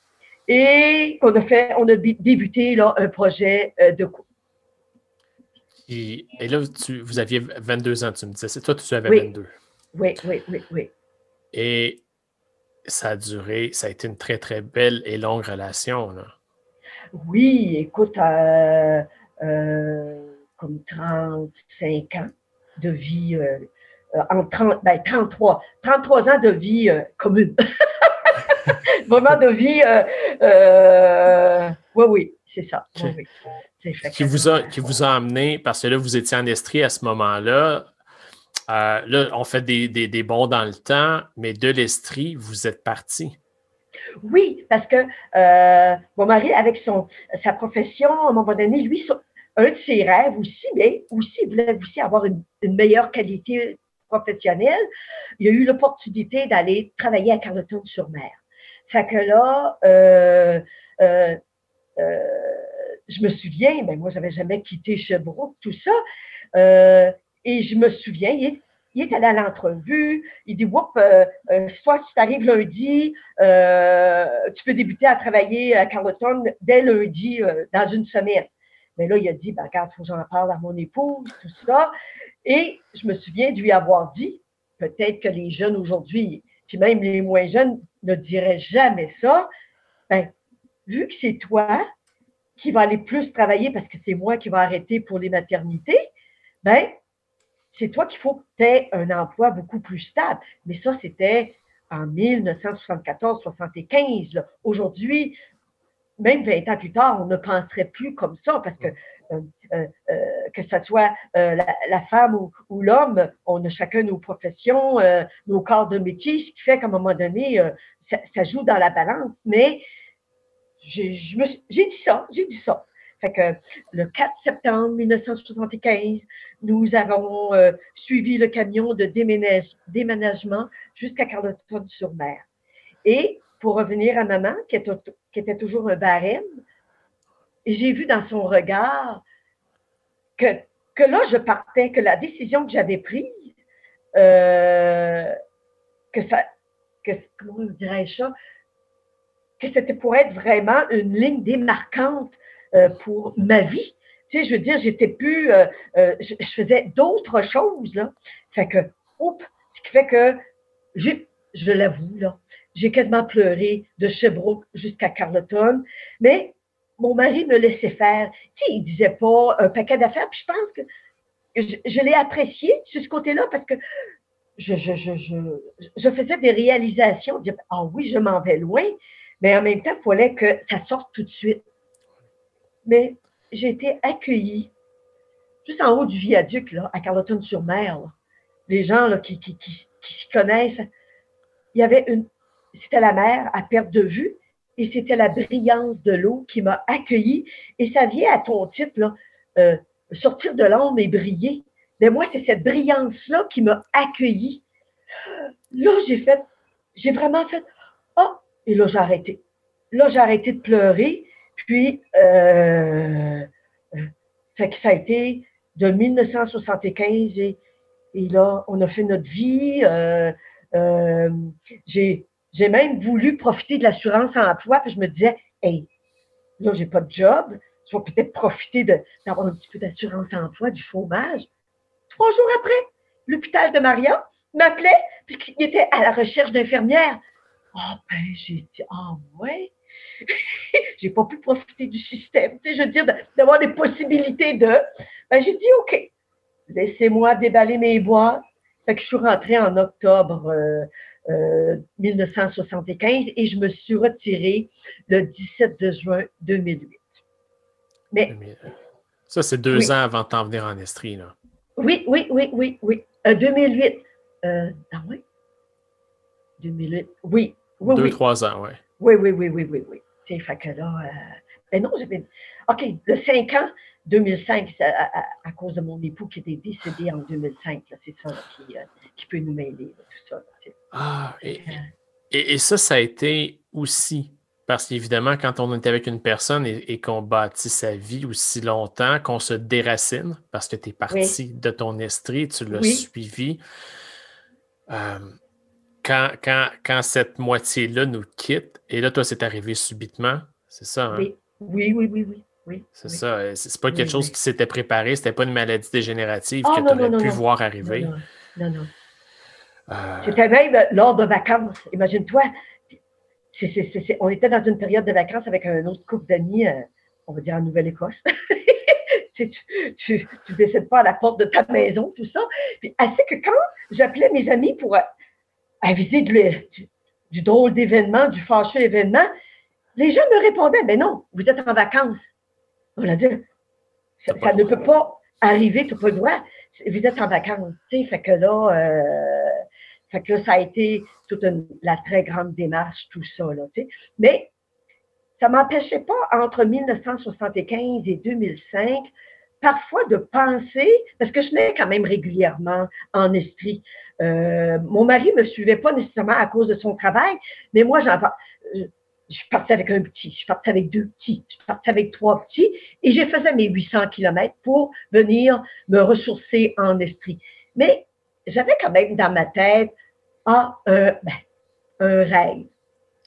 et on a débuté là, un projet de couple. Et là, vous aviez 22 ans, tu me disais. C'est toi, tu avais 22. Oui. Et ça a été une très, très belle et longue relation, là. Oui, écoute, comme 35 ans de vie, 33 ans de vie commune. Vraiment de vie, oui, c'est ça. Oui. Qui vous a amené, parce que là, vous étiez en Estrie à ce moment-là. Là, on fait des bonds dans le temps, mais de l'Estrie, vous êtes parti. Oui, parce que mon mari, avec sa profession, à un moment donné, lui, un de ses rêves aussi, mais aussi, il voulait aussi avoir une meilleure qualité professionnelle. Il a eu l'opportunité d'aller travailler à Carleton-sur-Mer. Fait que là, je me souviens, moi, je n'avais jamais quitté Sherbrooke, tout ça. Et je me souviens, il est allé à l'entrevue, il dit, soit si tu arrives lundi, tu peux débuter à travailler à Carleton dès lundi, dans une semaine. Mais là, il a dit, regarde, il faut que j'en parle à mon épouse, tout ça. Et je me souviens de lui avoir dit, peut-être que les jeunes aujourd'hui, puis même les moins jeunes, ne diraient jamais ça. Vu que c'est toi qui vas aller plus travailler parce que c'est moi qui vais arrêter pour les maternités, c'est toi qu'il faut que tu aies un emploi beaucoup plus stable. Mais ça, c'était en 1974-75. Aujourd'hui, même 20 ans plus tard, on ne penserait plus comme ça parce que ce soit la femme ou l'homme, on a chacun nos professions, nos corps de métier, ce qui fait qu'à un moment donné, ça joue dans la balance. Mais j'ai dit ça. Fait que le 4 septembre 1975, nous avons suivi le camion de déménagement jusqu'à Carleton-sur-Mer. Et pour revenir à maman, qui était toujours un barème, j'ai vu dans son regard que là, je partais, que la décision que j'avais prise, comment dirais-je ça, que c'était pour être vraiment une ligne démarquante pour ma vie. Tu sais, je veux dire, j'étais plus, je faisais d'autres choses, là. Fait que, ce qui fait que, je l'avoue, là, j'ai quasiment pleuré de Sherbrooke jusqu'à Carleton, mais mon mari me laissait faire. Tu sais, il disait pas un paquet d'affaires, puis je pense que je l'ai apprécié sur ce côté-là parce que je faisais des réalisations, dire, ah oui, je m'en vais loin, mais en même temps, il fallait que ça sorte tout de suite. Mais j'ai été accueillie juste en haut du viaduc, là, à Carleton-sur-Mer. Les gens là, qui s'y connaissent, il y avait c'était la mer à perte de vue et c'était la brillance de l'eau qui m'a accueillie. Et ça vient à ton titre, là, sortir de l'ombre et briller. Mais moi, c'est cette brillance-là qui m'a accueillie. Là, j'ai vraiment fait, ah, et là, j'ai arrêté. Là, j'ai arrêté de pleurer. Puis, fait que ça a été de 1975 et là, on a fait notre vie. J'ai même voulu profiter de l'assurance emploi, puis je me disais, hey, là, j'ai pas de job, je vais peut-être profiter d'avoir un petit peu d'assurance emploi, du chômage. 3 jours après, l'hôpital de Maria m'appelait, puis il était à la recherche d'infirmières. Ah, ben, j'ai dit, ah ouais. J'ai pas pu profiter du système, tu sais, je veux dire, d'avoir des possibilités de. Ben, j'ai dit, OK, laissez-moi déballer mes boîtes. Fait que je suis rentrée en octobre 1975 et je me suis retirée le 17 de juin 2008. Mais, ça, c'est 2 ans avant de t'en venir en Estrie, là. Oui. 2008. Ah oui? 2008. Oui. 2-3 ans, oui. Oui. Fait que là, ben non, j'avais. OK, le 5 ans, 2005, à cause de mon époux qui était décédé en 2005, là, c'est ça là, qui peut nous mêler, là, tout ça. Là, et ça a été aussi, parce qu'évidemment, quand on est avec une personne et qu'on bâtit sa vie aussi longtemps, qu'on se déracine, parce que tu es parti de ton Estrie, tu l'as suivi. Quand cette moitié-là nous quitte, et là, toi, c'est arrivé subitement, c'est ça, hein? Oui. C'est ça. C'est pas quelque chose qui s'était préparé, c'était pas une maladie dégénérative que tu aurais pu voir arriver. Non. C'était même lors de vacances. Imagine-toi, on était dans une période de vacances avec un autre couple d'amis, on va dire en Nouvelle-Écosse. tu décides pas à la porte de ta maison, tout ça. Puis, assez que quand j'appelais mes amis pour aviser du drôle d'événement, du fâcheux événement, les gens me répondaient, ben non, vous êtes en vacances. On a dit, ça ne peut pas arriver, tu n'as pas le droit. Vous êtes en vacances. Fait que là, ça a été toute la très grande démarche, tout ça. Là, mais ça ne m'empêchait pas, entre 1975 et 2005, parfois de penser, parce que je venais quand même régulièrement en Estrie. Mon mari ne me suivait pas nécessairement à cause de son travail, mais moi, je partais avec un petit, je partais avec 2 petits, je partais avec 3 petits, et je faisais mes 800 kilomètres pour venir me ressourcer en Estrie. Mais j'avais quand même dans ma tête un rêve.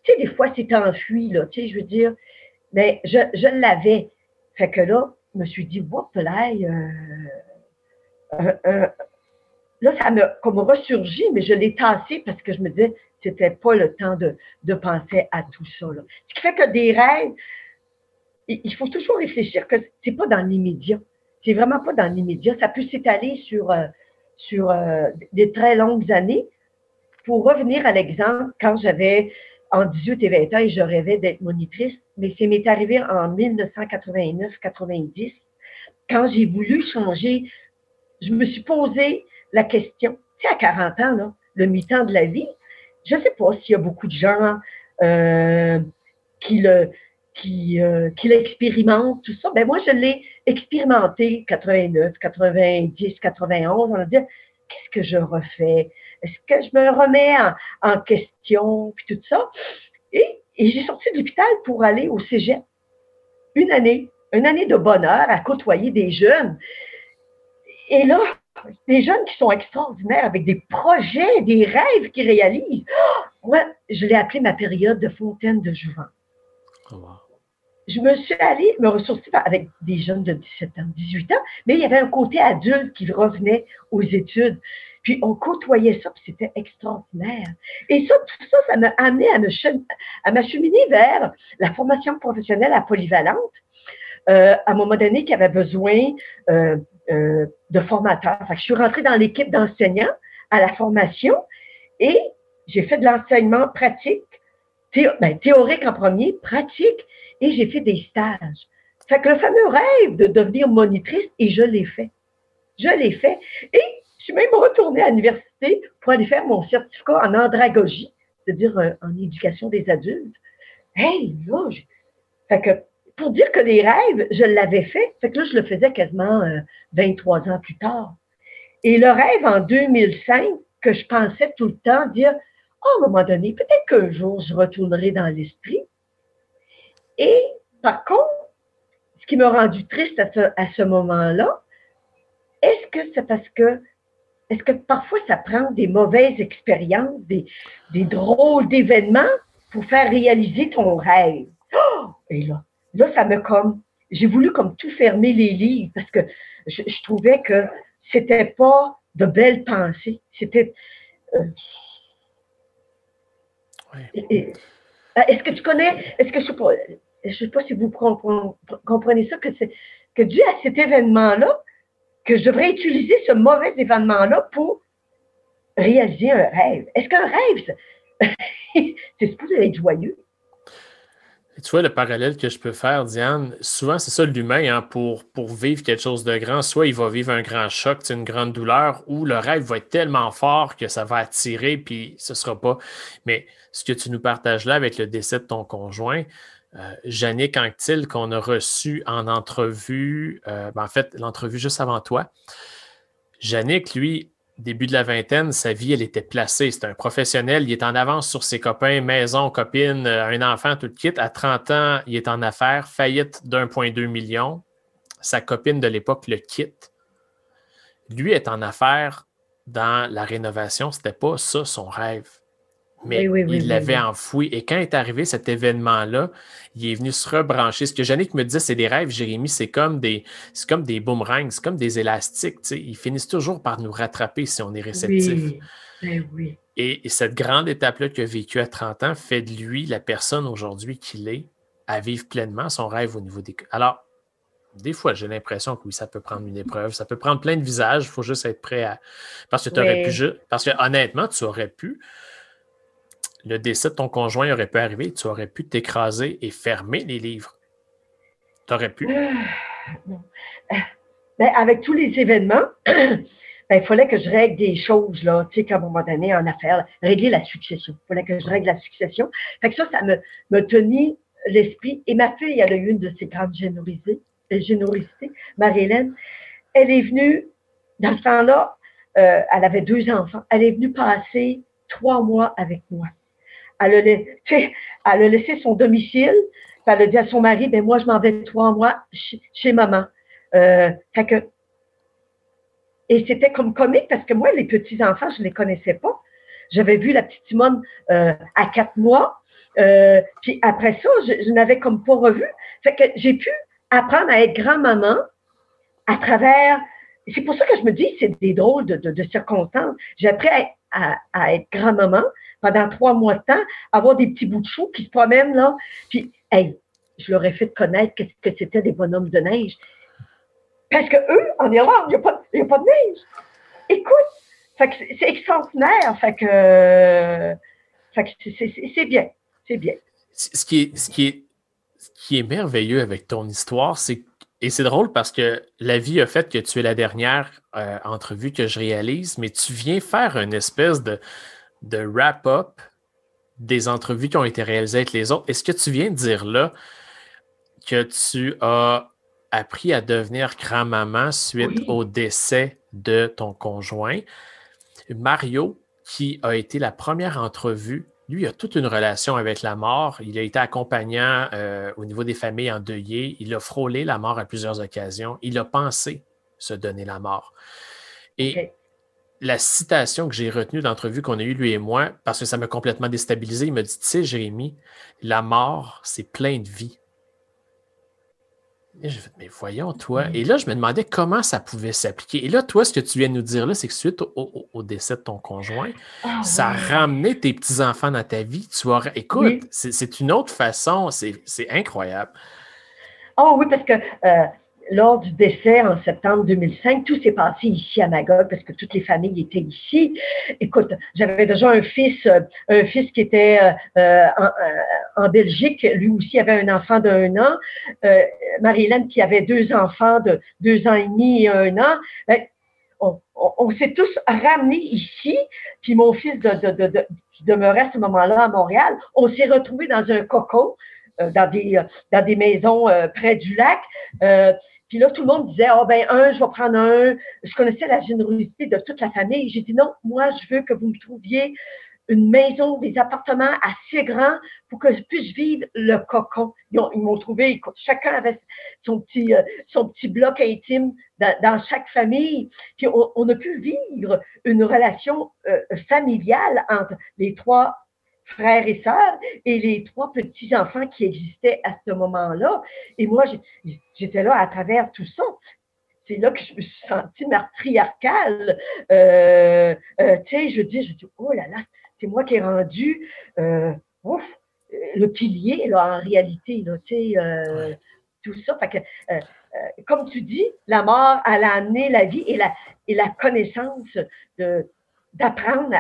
Tu sais, des fois, c'est enfui, là, tu sais, je veux dire, mais je l'avais. Fait que là, je me suis dit, là, ça m'a comme ressurgi, mais je l'ai tassé parce que je me disais, c'était pas le temps de penser à tout ça. Là. Ce qui fait que des rêves, il faut toujours réfléchir que c'est pas dans l'immédiat. C'est vraiment pas dans l'immédiat. Ça peut s'étaler sur des très longues années. Pour revenir à l'exemple, quand j'avais en 18 et 20 ans et je rêvais d'être monitrice, mais ça m'est arrivé en 1999-90, quand j'ai voulu changer, je me suis posé la question, tu sais, à 40 ans, là, le mi-temps de la vie, je ne sais pas s'il y a beaucoup de gens qui l'expérimentent, tout ça. Ben moi, je l'ai expérimenté 89, 90, 91. On va dire, qu'est-ce que je refais? Est-ce que je me remets en question, puis tout ça? Et j'ai sorti de l'hôpital pour aller au cégep. Une année de bonheur à côtoyer des jeunes. Et là, des jeunes qui sont extraordinaires, avec des projets, des rêves qu'ils réalisent. Moi, je l'ai appelé ma période de fontaine de jouvence. Oh wow. Je me suis allée me ressourcer avec des jeunes de 17 ans, 18 ans, mais il y avait un côté adulte qui revenait aux études. Puis on côtoyait ça, puis c'était extraordinaire. Et ça, tout ça, ça m'a amené à m'acheminer vers la formation professionnelle à polyvalente. À un moment donné, qui avait besoin de formateur. Fait que je suis rentrée dans l'équipe d'enseignants à la formation et j'ai fait de l'enseignement pratique, théorique en premier, pratique, et j'ai fait des stages. Fait que le fameux rêve de devenir monitrice, et je l'ai fait. Je l'ai fait. Et je suis même retournée à l'université pour aller faire mon certificat en andragogie, c'est-à-dire en éducation des adultes. Hey, là, fait que pour dire que les rêves, je l'avais fait, fait que là, je le faisais quasiment 23 ans plus tard. Et le rêve en 2005, que je pensais tout le temps dire, oh, à un moment donné, peut-être qu'un jour, je retournerai dans l'esprit. Et par contre, ce qui m'a rendu triste à ce moment-là, est-ce que parfois ça prend des mauvaises expériences, des drôles d'événements pour faire réaliser ton rêve? Oh! Et là, ça me j'ai voulu comme tout fermer les livres parce que je trouvais que c'était pas de belles pensées. C'était. Est-ce que tu connais, je sais pas si vous comprenez ça, que dû à cet événement-là, que je devrais utiliser ce mauvais événement-là pour réaliser un rêve. Est-ce qu'un rêve, c'est supposé être joyeux? Et tu vois, le parallèle que je peux faire, Diane, souvent, c'est ça l'humain, hein, pour vivre quelque chose de grand. Soit il va vivre un grand choc, une grande douleur, ou le rêve va être tellement fort que ça va attirer, puis ce ne sera pas. Mais ce que tu nous partages là avec le décès de ton conjoint, Yannick Anctil, qu'on a reçu en entrevue, en fait, l'entrevue juste avant toi. Yannick, lui, début de la vingtaine, sa vie, elle était placée. C'était un professionnel. Il est en avance sur ses copains, maison, copine, un enfant, tout le kit. À 30 ans, il est en affaires, faillite d'1,2 million. Sa copine de l'époque le quitte. Lui est en affaires dans la rénovation. C'était pas ça son rêve. Mais il l'avait enfoui. Et quand est arrivé cet événement-là, il est venu se rebrancher. Ce que Yannick me disait, c'est des rêves, Jérémy, c'est comme des boomerangs, c'est comme des élastiques. Ils finissent toujours par nous rattraper si on est réceptif. Oui. Et cette grande étape-là qu'il a vécue à 30 ans fait de lui la personne aujourd'hui qu'il est à vivre pleinement son rêve au niveau des... Alors, des fois, j'ai l'impression que oui, ça peut prendre une épreuve, ça peut prendre plein de visages, il faut juste être prêt à... Parce que honnêtement, tu aurais pu... Le décès de ton conjoint aurait pu arriver, tu aurais pu t'écraser et fermer les livres. Tu aurais pu. Avec tous les événements, il fallait que je règle des choses, là, tu sais, qu'à un moment donné, en affaires, régler la succession. Il fallait que je règle la succession. Fait que ça me tenait l'esprit. Et ma fille, elle a eu une de ces grandes générosités, Marie-Hélène. Elle est venue, dans ce temps-là, elle avait 2 enfants. Elle est venue passer 3 mois avec moi. Elle a laissé son domicile, puis elle a dit à son mari, ben moi, je m'en vais 3 mois chez maman. Et c'était comme comique, parce que moi, les petits-enfants, je ne les connaissais pas. J'avais vu la petite Simone à 4 mois, puis après ça, je n'avais comme pas revu. Fait que j'ai pu apprendre à être grand-maman à travers... C'est pour ça que je me dis, c'est des drôles de circonstances. J'ai appris à être grand-maman pendant 3 mois de temps, avoir des petits bouts de chou qui se promènent, là. Puis, hey, je leur ai fait connaître que c'était des bonhommes de neige. Parce que eux, en Irlande, il n'y a pas de neige. Écoute, fait que c'est extraordinaire. Fait que c'est bien. C'est bien. Ce qui est merveilleux avec ton histoire, et c'est drôle parce que la vie a fait que tu es la dernière entrevue que je réalise, mais tu viens faire une espèce de wrap-up des entrevues qui ont été réalisées avec les autres. Est-ce que tu viens de dire là que tu as appris à devenir grand-maman suite au décès de ton conjoint? Mario, qui a été la première entrevue, lui, il a toute une relation avec la mort. Il a été accompagnant au niveau des familles endeuillées. Il a frôlé la mort à plusieurs occasions. Il a pensé se donner la mort. Et la citation que j'ai retenue d'entrevue qu'on a eue, lui et moi, parce que ça m'a complètement déstabilisé, il m'a dit, tu sais, Jérémy, la mort, c'est plein de vie. Et j'ai fait, mais voyons, toi. Et là, je me demandais comment ça pouvait s'appliquer. Et là, toi, ce que tu viens de nous dire là, c'est que suite au décès de ton conjoint, ça a ramené tes petits-enfants dans ta vie. Écoute, c'est une autre façon. C'est incroyable. Oh oui, parce que lors du décès en septembre 2005, tout s'est passé ici à Magog parce que toutes les familles étaient ici. Écoute, j'avais déjà un fils qui était en Belgique. Lui aussi avait un enfant d'1 an. Marie-Hélène qui avait 2 enfants de 2 ans et demi et 1 an. On s'est tous ramenés ici. Puis mon fils qui demeurait à ce moment-là à Montréal, on s'est retrouvés dans un cocon. Dans des maisons près du lac. Puis là, tout le monde disait, je vais prendre un. Je connaissais la générosité de toute la famille. J'ai dit, non, moi, je veux que vous me trouviez une maison, des appartements assez grands pour que je puisse vivre le cocon. Ils m'ont trouvé, chacun avait son petit bloc intime dans chaque famille. Puis on a pu vivre une relation familiale entre les 3 frères et sœurs et les 3 petits-enfants qui existaient à ce moment-là. Et moi, j'étais là à travers tout ça. C'est là que je me suis sentie matriarcale. Je dis, oh là là, c'est moi qui ai rendu le pilier, là, en réalité, là, tout ça. Fait que, comme tu dis, la mort, elle a amené la vie et la connaissance d'apprendre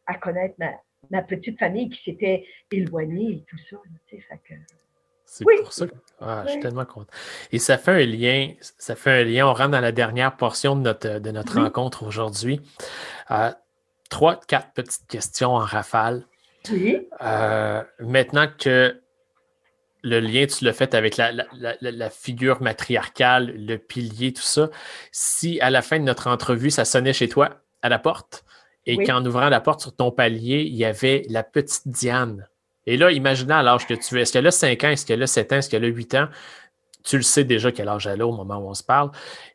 à connaître ma petite famille qui s'était éloignée et tout ça. Fait que, c'est pour ça que je suis tellement content. Et ça fait un lien, on rentre dans la dernière portion de notre rencontre aujourd'hui. 3, 4 petites questions en rafale. Oui. Maintenant que le lien, tu l'as fait avec la figure matriarcale, le pilier, tout ça, si à la fin de notre entrevue, ça sonnait chez toi, à la porte, et qu'en ouvrant la porte sur ton palier, il y avait la petite Diane. Et là, imaginez à l'âge que tu es. Est-ce qu'elle a 5 ans? Est-ce qu'elle a 7 ans? Est-ce qu'elle a 8 ans? Tu le sais déjà quel âge elle a au moment où on se parle.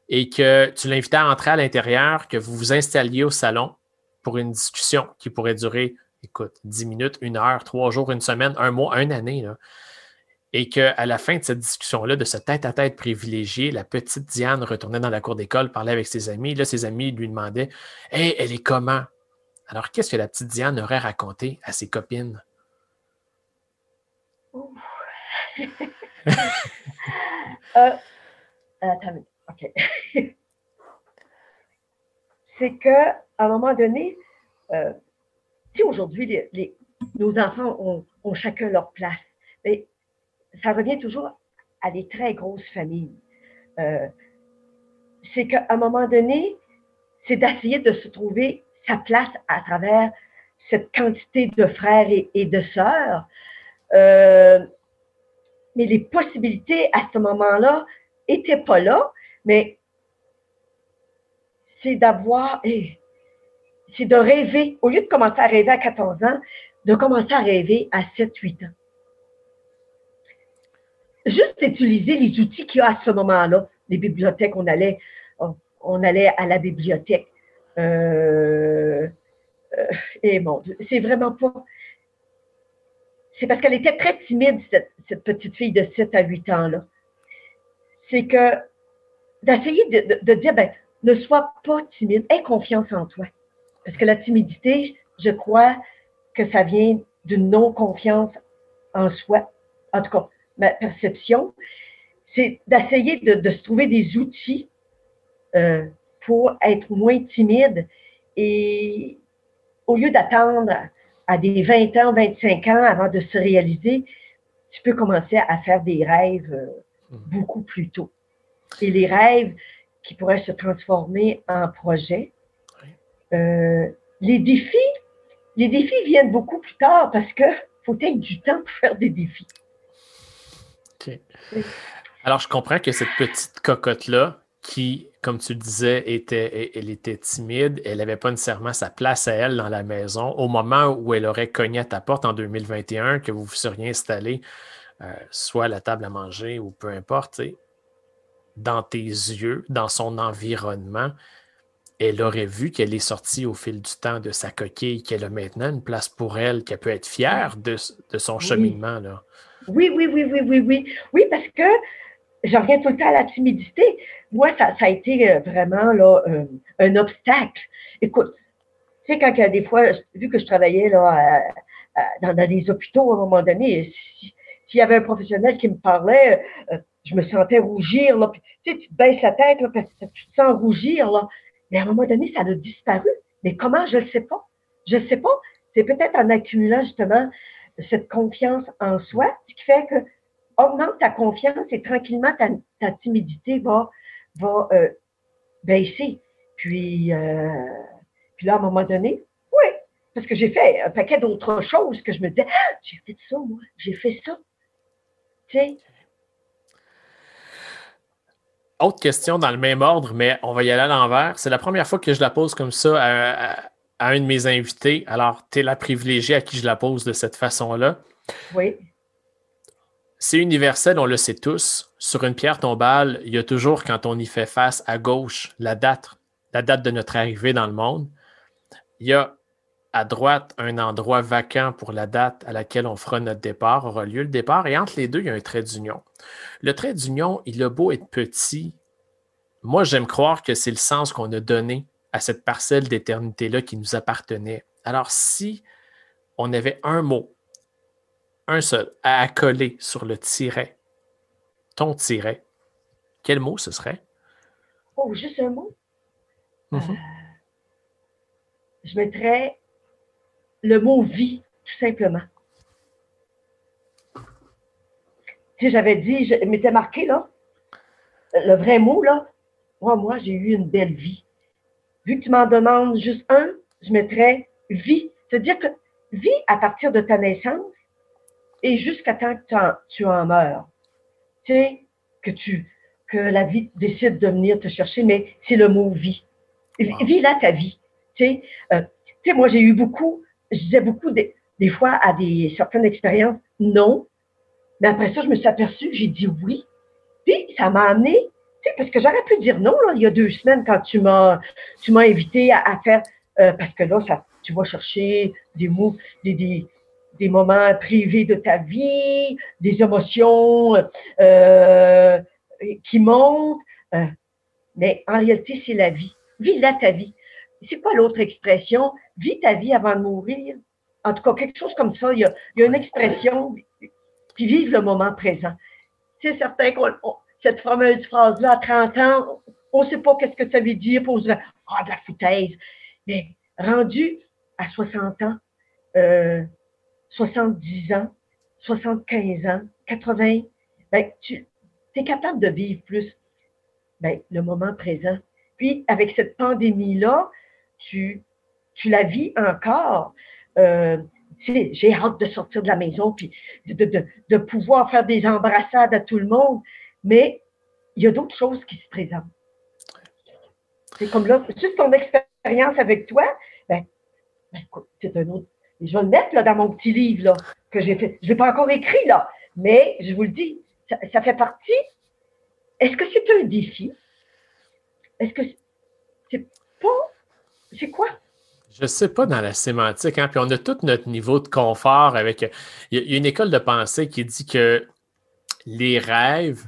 Et que tu l'invitais à entrer à l'intérieur, que vous vous installiez au salon pour une discussion qui pourrait durer, 10 minutes, 1 heure, 3 jours, 1 semaine, 1 mois, 1 année. Là. Et qu'à la fin de cette discussion-là, de ce tête-à-tête privilégié, la petite Diane retournait dans la cour d'école, parlait avec ses amis. Là, ses amis lui demandaient « Hey, elle est comment? » Alors, qu'est-ce que la petite Diane aurait raconté à ses copines? Attends, OK. C'est qu'à un moment donné, si aujourd'hui, nos enfants ont chacun leur place, mais ça revient toujours à des très grosses familles. C'est qu'à un moment donné, c'est d'essayer de se trouver sa place à travers cette quantité de frères et de sœurs. Mais les possibilités à ce moment-là n'étaient pas là, mais c'est c'est de rêver, au lieu de commencer à rêver à 14 ans, de commencer à rêver à 7-8 ans. Juste utiliser les outils qu'il y a à ce moment-là. Les bibliothèques, on allait à la bibliothèque. Et bon, c'est vraiment pas... C'est parce qu'elle était très timide, cette petite fille de 7 à 8 ans-là. C'est que d'essayer de dire, ne sois pas timide, aie confiance en toi. Parce que la timidité, je crois que ça vient d'une non-confiance en soi. En tout cas, ma perception, c'est d'essayer de se trouver des outils pour être moins timide et au lieu d'attendre à des 20 ans, 25 ans avant de se réaliser, tu peux commencer à faire des rêves beaucoup plus tôt. Et les rêves qui pourraient se transformer en projets. Les défis viennent beaucoup plus tard parce qu'il faut être du temps pour faire des défis. OK. Alors, je comprends que cette petite cocotte-là, qui, comme tu le disais, elle était timide, elle n'avait pas nécessairement sa place à elle dans la maison. Au moment où elle aurait cogné à ta porte en 2021, que vous vous seriez installé soit à la table à manger ou peu importe, dans tes yeux, dans son environnement, elle aurait vu qu'elle est sortie au fil du temps de sa coquille, qu'elle a maintenant une place pour elle, qu'elle peut être fière de son cheminement. Là. Oui, parce que je reviens tout le temps à la timidité. Moi, ça a été vraiment là, un obstacle. Écoute, tu sais, quand des fois, vu que je travaillais là, dans des hôpitaux à un moment donné, s'il y avait un professionnel qui me parlait, je me sentais rougir, là. Puis, tu sais, tu te baisses la tête, là, parce que tu te sens rougir, là. Mais à un moment donné, ça a disparu. Mais comment, je ne sais pas. Je ne sais pas. C'est peut-être en accumulant, justement, cette confiance en soi, ce qui fait que augmente ta confiance et tranquillement, ta timidité va baisser. Puis là, à un moment donné, oui, parce que j'ai fait un paquet d'autres choses que je me disais, ah, j'ai fait ça, moi, j'ai fait ça. Tu sais? Autre question dans le même ordre, mais on va y aller à l'envers. C'est la première fois que je la pose comme ça à un de mes invités. Alors, tu es la privilégiée à qui je la pose de cette façon-là. Oui. C'est universel, on le sait tous. Sur une pierre tombale, il y a toujours, quand on y fait face, à gauche, la date de notre arrivée dans le monde. Il y a à droite un endroit vacant pour la date à laquelle on fera notre départ, aura lieu le départ. Et entre les deux, il y a un trait d'union. Le trait d'union, il a beau être petit. Moi, j'aime croire que c'est le sens qu'on a donné à cette parcelle d'éternité-là qui nous appartenait. Alors, si on avait un mot, un seul, à accoler sur le tiret, ton tiret, quel mot ce serait? Oh, juste un mot. Mm-hmm. Je mettrais le mot vie, tout simplement. Tu sais, j'avais dit, je m'étais marqué, là, le vrai mot, là, moi, j'ai eu une belle vie. Vu que tu m'en demandes juste un, je mettrais vie. C'est-à-dire que vie à partir de ta naissance et jusqu'à temps que tu en meurs. Tu sais, que la vie décide de venir te chercher, mais c'est le mot vie. Vis là ta vie. Tu sais, moi, j'ai eu beaucoup, je disais beaucoup des fois à certaines expériences, non. Mais après ça, je me suis aperçue que j'ai dit oui. Puis, ça m'a amené, tu sais, parce que j'aurais pu dire non, là, il y a 2 semaines, quand tu m'as invité à faire, parce que là, tu vas chercher des mots, des moments privés de ta vie, des émotions qui montent. Mais en réalité, c'est la vie. Vis là ta vie. C'est pas l'autre expression. Vis ta vie avant de mourir. En tout cas, quelque chose comme ça. Il y a une expression, puis vive le moment présent. C'est certain que cette fameuse phrase-là, à 30 ans, on ne sait pas qu'est-ce que ça veut dire, pour se dire, de la foutaise. Mais rendu à 60 ans, 70 ans, 75 ans, 80, ben, tu es capable de vivre plus le moment présent. Puis, avec cette pandémie-là, tu la vis encore. J'ai hâte de sortir de la maison puis de pouvoir faire des embrassades à tout le monde, mais il y a d'autres choses qui se présentent. C'est comme là, juste ton expérience avec toi, écoute, c'est un autre. Je vais le mettre là, dans mon petit livre là, que j'ai fait. Je ne l'ai pas encore écrit, là, mais je vous le dis, ça fait partie. Est-ce que c'est un défi? Est-ce que c'est pas. C'est quoi? Je ne sais pas dans la sémantique, hein? Puis on a tout notre niveau de confort avec. Il y a une école de pensée qui dit que les rêves,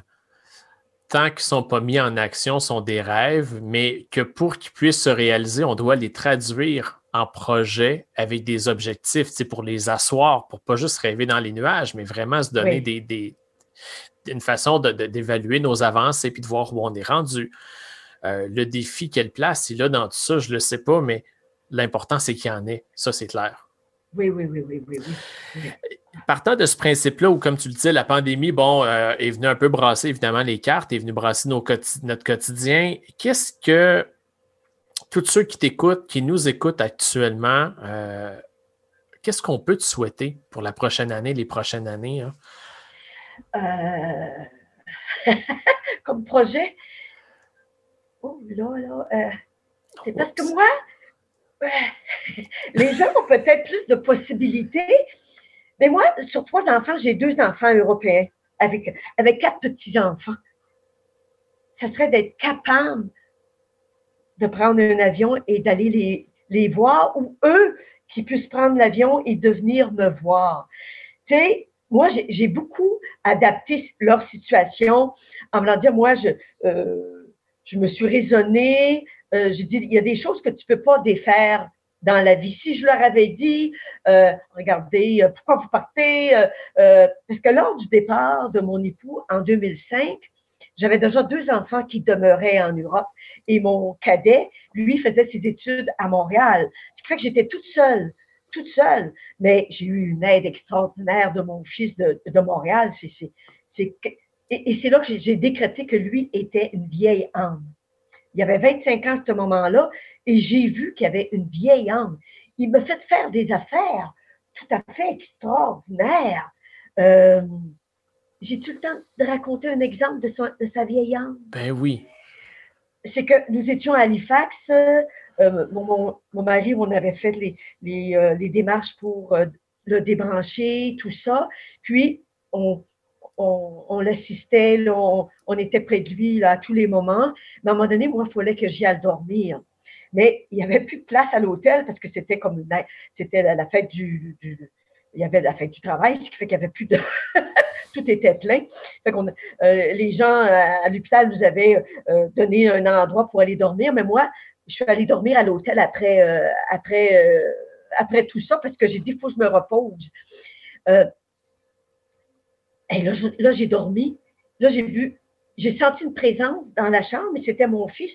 tant qu'ils ne sont pas mis en action, sont des rêves, mais que pour qu'ils puissent se réaliser, on doit les traduire en projets avec des objectifs, pour les asseoir, pour ne pas juste rêver dans les nuages, mais vraiment se donner une façon d'évaluer nos avancées et de voir où on est rendu. Le défi, quelle place il a dans tout ça, je ne le sais pas, mais l'important, c'est qu'il y en ait. Ça, c'est clair. Oui. Partant de ce principe-là, où, comme tu le disais, la pandémie, est venue un peu brasser, évidemment, les cartes, est venue brasser notre quotidien. Qu'est-ce que tous ceux qui t'écoutent, qui nous écoutent actuellement, qu'est-ce qu'on peut te souhaiter pour la prochaine année, les prochaines années? Hein? Comme projet? Oh là, c'est parce que moi, les gens ont peut-être plus de possibilités, mais moi, sur 3 enfants, j'ai 2 enfants européens avec 4 petits-enfants. Ça serait d'être capable de prendre un avion et d'aller les voir, ou eux qui puissent prendre l'avion et de venir me voir. Tu sais, moi, j'ai beaucoup adapté leur situation en me disant, moi, je me suis raisonnée, j'ai dit, il y a des choses que tu ne peux pas défaire dans la vie. Si je leur avais dit, regardez, pourquoi vous partez? Parce que lors du départ de mon époux en 2005, j'avais déjà 2 enfants qui demeuraient en Europe et mon cadet, lui, faisait ses études à Montréal. Ce qui fait que j'étais toute seule, mais j'ai eu une aide extraordinaire de mon fils de Montréal. Et c'est là que j'ai décrété que lui était une vieille âme. Il avait 25 ans à ce moment-là et j'ai vu qu'il y avait une vieille âme. Il me fait faire des affaires tout à fait extraordinaires. J'ai-tu le temps de raconter un exemple de sa vieille âme? Ben oui. C'est que nous étions à Halifax. Mon mari, on avait fait les démarches pour le débrancher, tout ça. Puis, on l'assistait, là, on était près de lui là, à tous les moments. Mais à un moment donné, moi, il fallait que j'y aille dormir. Mais il n'y avait plus de place à l'hôtel parce que c'était comme c'était la fête il y avait la fête du travail, ce qui fait qu'il n'y avait plus de... Tout était plein. Fait les gens à l'hôpital nous avaient donné un endroit pour aller dormir, mais moi, je suis allée dormir à l'hôtel après tout ça parce que j'ai dit, il faut que je me repose. Et là, j'ai dormi. Là, j'ai senti une présence dans la chambre, mais c'était mon fils.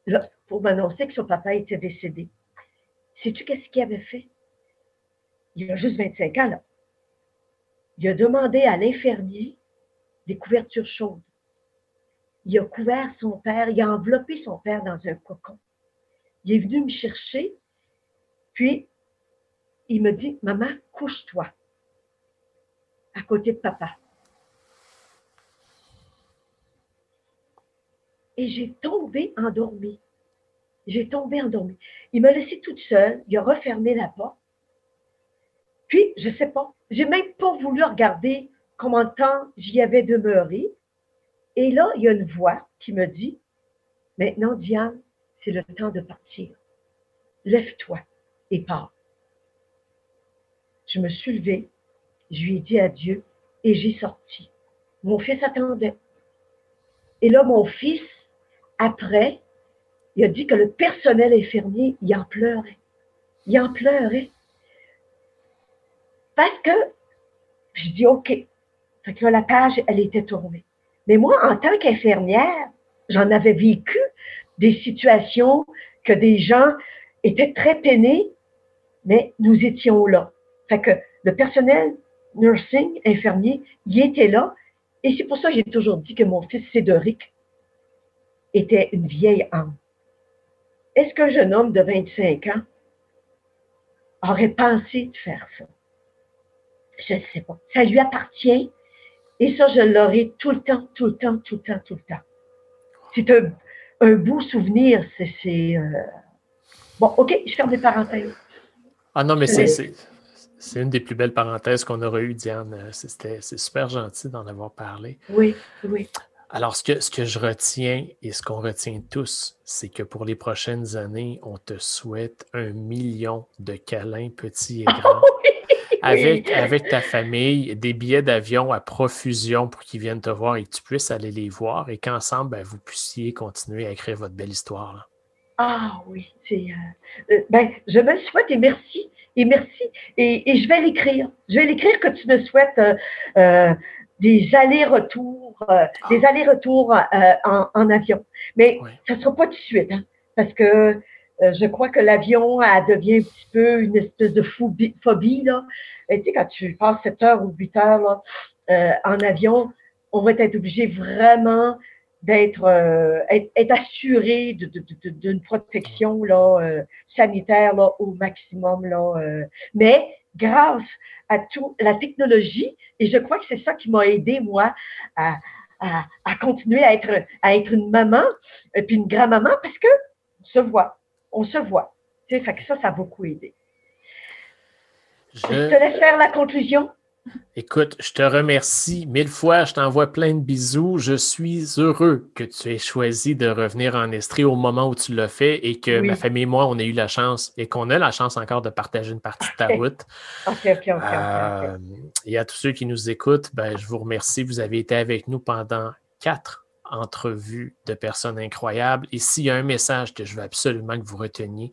Là, pour m'annoncer que son papa était décédé. Sais-tu qu'est-ce qu'il avait fait? Il a juste 25 ans, là. Il a demandé à l'infirmier des couvertures chaudes. Il a couvert son père, il a enveloppé son père dans un cocon. Il est venu me chercher, puis il me dit, « Maman, couche-toi à côté de papa. » Et j'ai tombé endormie. Il m'a laissée toute seule, il a refermé la porte. Puis, je ne sais pas, j'ai même pas voulu regarder combien de temps j'y avais demeuré. Et là, il y a une voix qui me dit, « Maintenant, Diane, c'est le temps de partir. Lève-toi et pars. » Je me suis levée, je lui ai dit adieu et j'ai sorti. Mon fils attendait. Et là, mon fils, après, il a dit que le personnel infirmier, il en pleurait. Il en pleurait. Parce que, je dis, OK. Fait que là, la page, elle était tournée. Mais moi, en tant qu'infirmière, j'en avais vécu des situations que des gens étaient très peinés, mais nous étions là. Fait que le personnel nursing, infirmier, il était là. Et c'est pour ça que j'ai toujours dit que mon fils Cédric était une vieille âme. Est-ce qu'un jeune homme de 25 ans aurait pensé de faire ça? Je ne sais pas. Ça lui appartient. Et ça, je l'aurai tout le temps. C'est un beau souvenir. Bon, OK, je ferme les parenthèses. Ah non, mais c'est une des plus belles parenthèses qu'on aurait eues, Diane. C'est super gentil d'en avoir parlé. Oui. Alors, ce que je retiens et ce qu'on retient tous, c'est que pour les prochaines années, on te souhaite 1 million de câlins petits et grands. Avec ta famille, des billets d'avion à profusion pour qu'ils viennent te voir et que tu puisses aller les voir et qu'ensemble, vous puissiez continuer à écrire votre belle histoire. Là. Ah oui, je me le souhaite et merci. Et je vais l'écrire. Je vais l'écrire que tu me souhaites des allers-retours en avion. Mais ça ne sera pas tout de suite, hein, parce que je crois que l'avion devient un petit peu une espèce de phobie. Là. Et tu sais, quand tu passes 7 heures ou 8 heures là, en avion, on va être obligé vraiment d'être être assuré d'une protection là, sanitaire là, au maximum. Là, mais grâce à toute la technologie, et je crois que c'est ça qui m'a aidé, moi, à continuer à être une maman, puis une grand-maman, parce que on se voit. Tu sais, fait que ça a beaucoup aidé. Je te laisse faire la conclusion. Écoute, je te remercie 1000 fois, je t'envoie plein de bisous. Je suis heureux que tu aies choisi de revenir en Estrie au moment où tu l'as fait et que ma famille et moi, on a eu la chance et qu'on a la chance encore de partager une partie de ta route. OK. Et à tous ceux qui nous écoutent, je vous remercie. Vous avez été avec nous pendant 4 entrevues de personnes incroyables. Et s'il y a un message que je veux absolument que vous reteniez,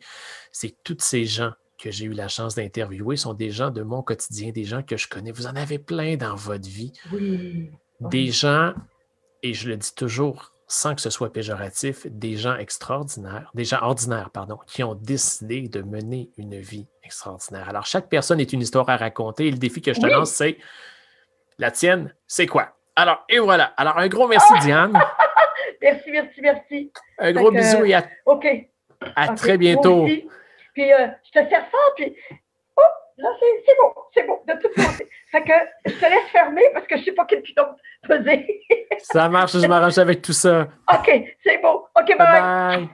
c'est que tous ces gens que j'ai eu la chance d'interviewer sont des gens de mon quotidien, des gens que je connais. Vous en avez plein dans votre vie. Oui. Des gens, et je le dis toujours sans que ce soit péjoratif, des gens extraordinaires, des gens ordinaires, pardon, qui ont décidé de mener une vie extraordinaire. Alors, chaque personne est une histoire à raconter et le défi que je te lance, c'est la tienne, c'est quoi? Alors, et voilà. Alors, un gros merci, Diane. Merci. Un gros bisou et à très bientôt. Puis, je te sers ça, puis là, c'est bon, de toute façon. Fait que je te laisse fermer parce que je ne sais pas quel piton peser. Ça marche, je m'arrange avec tout ça. OK, c'est bon. OK, bye. Bye.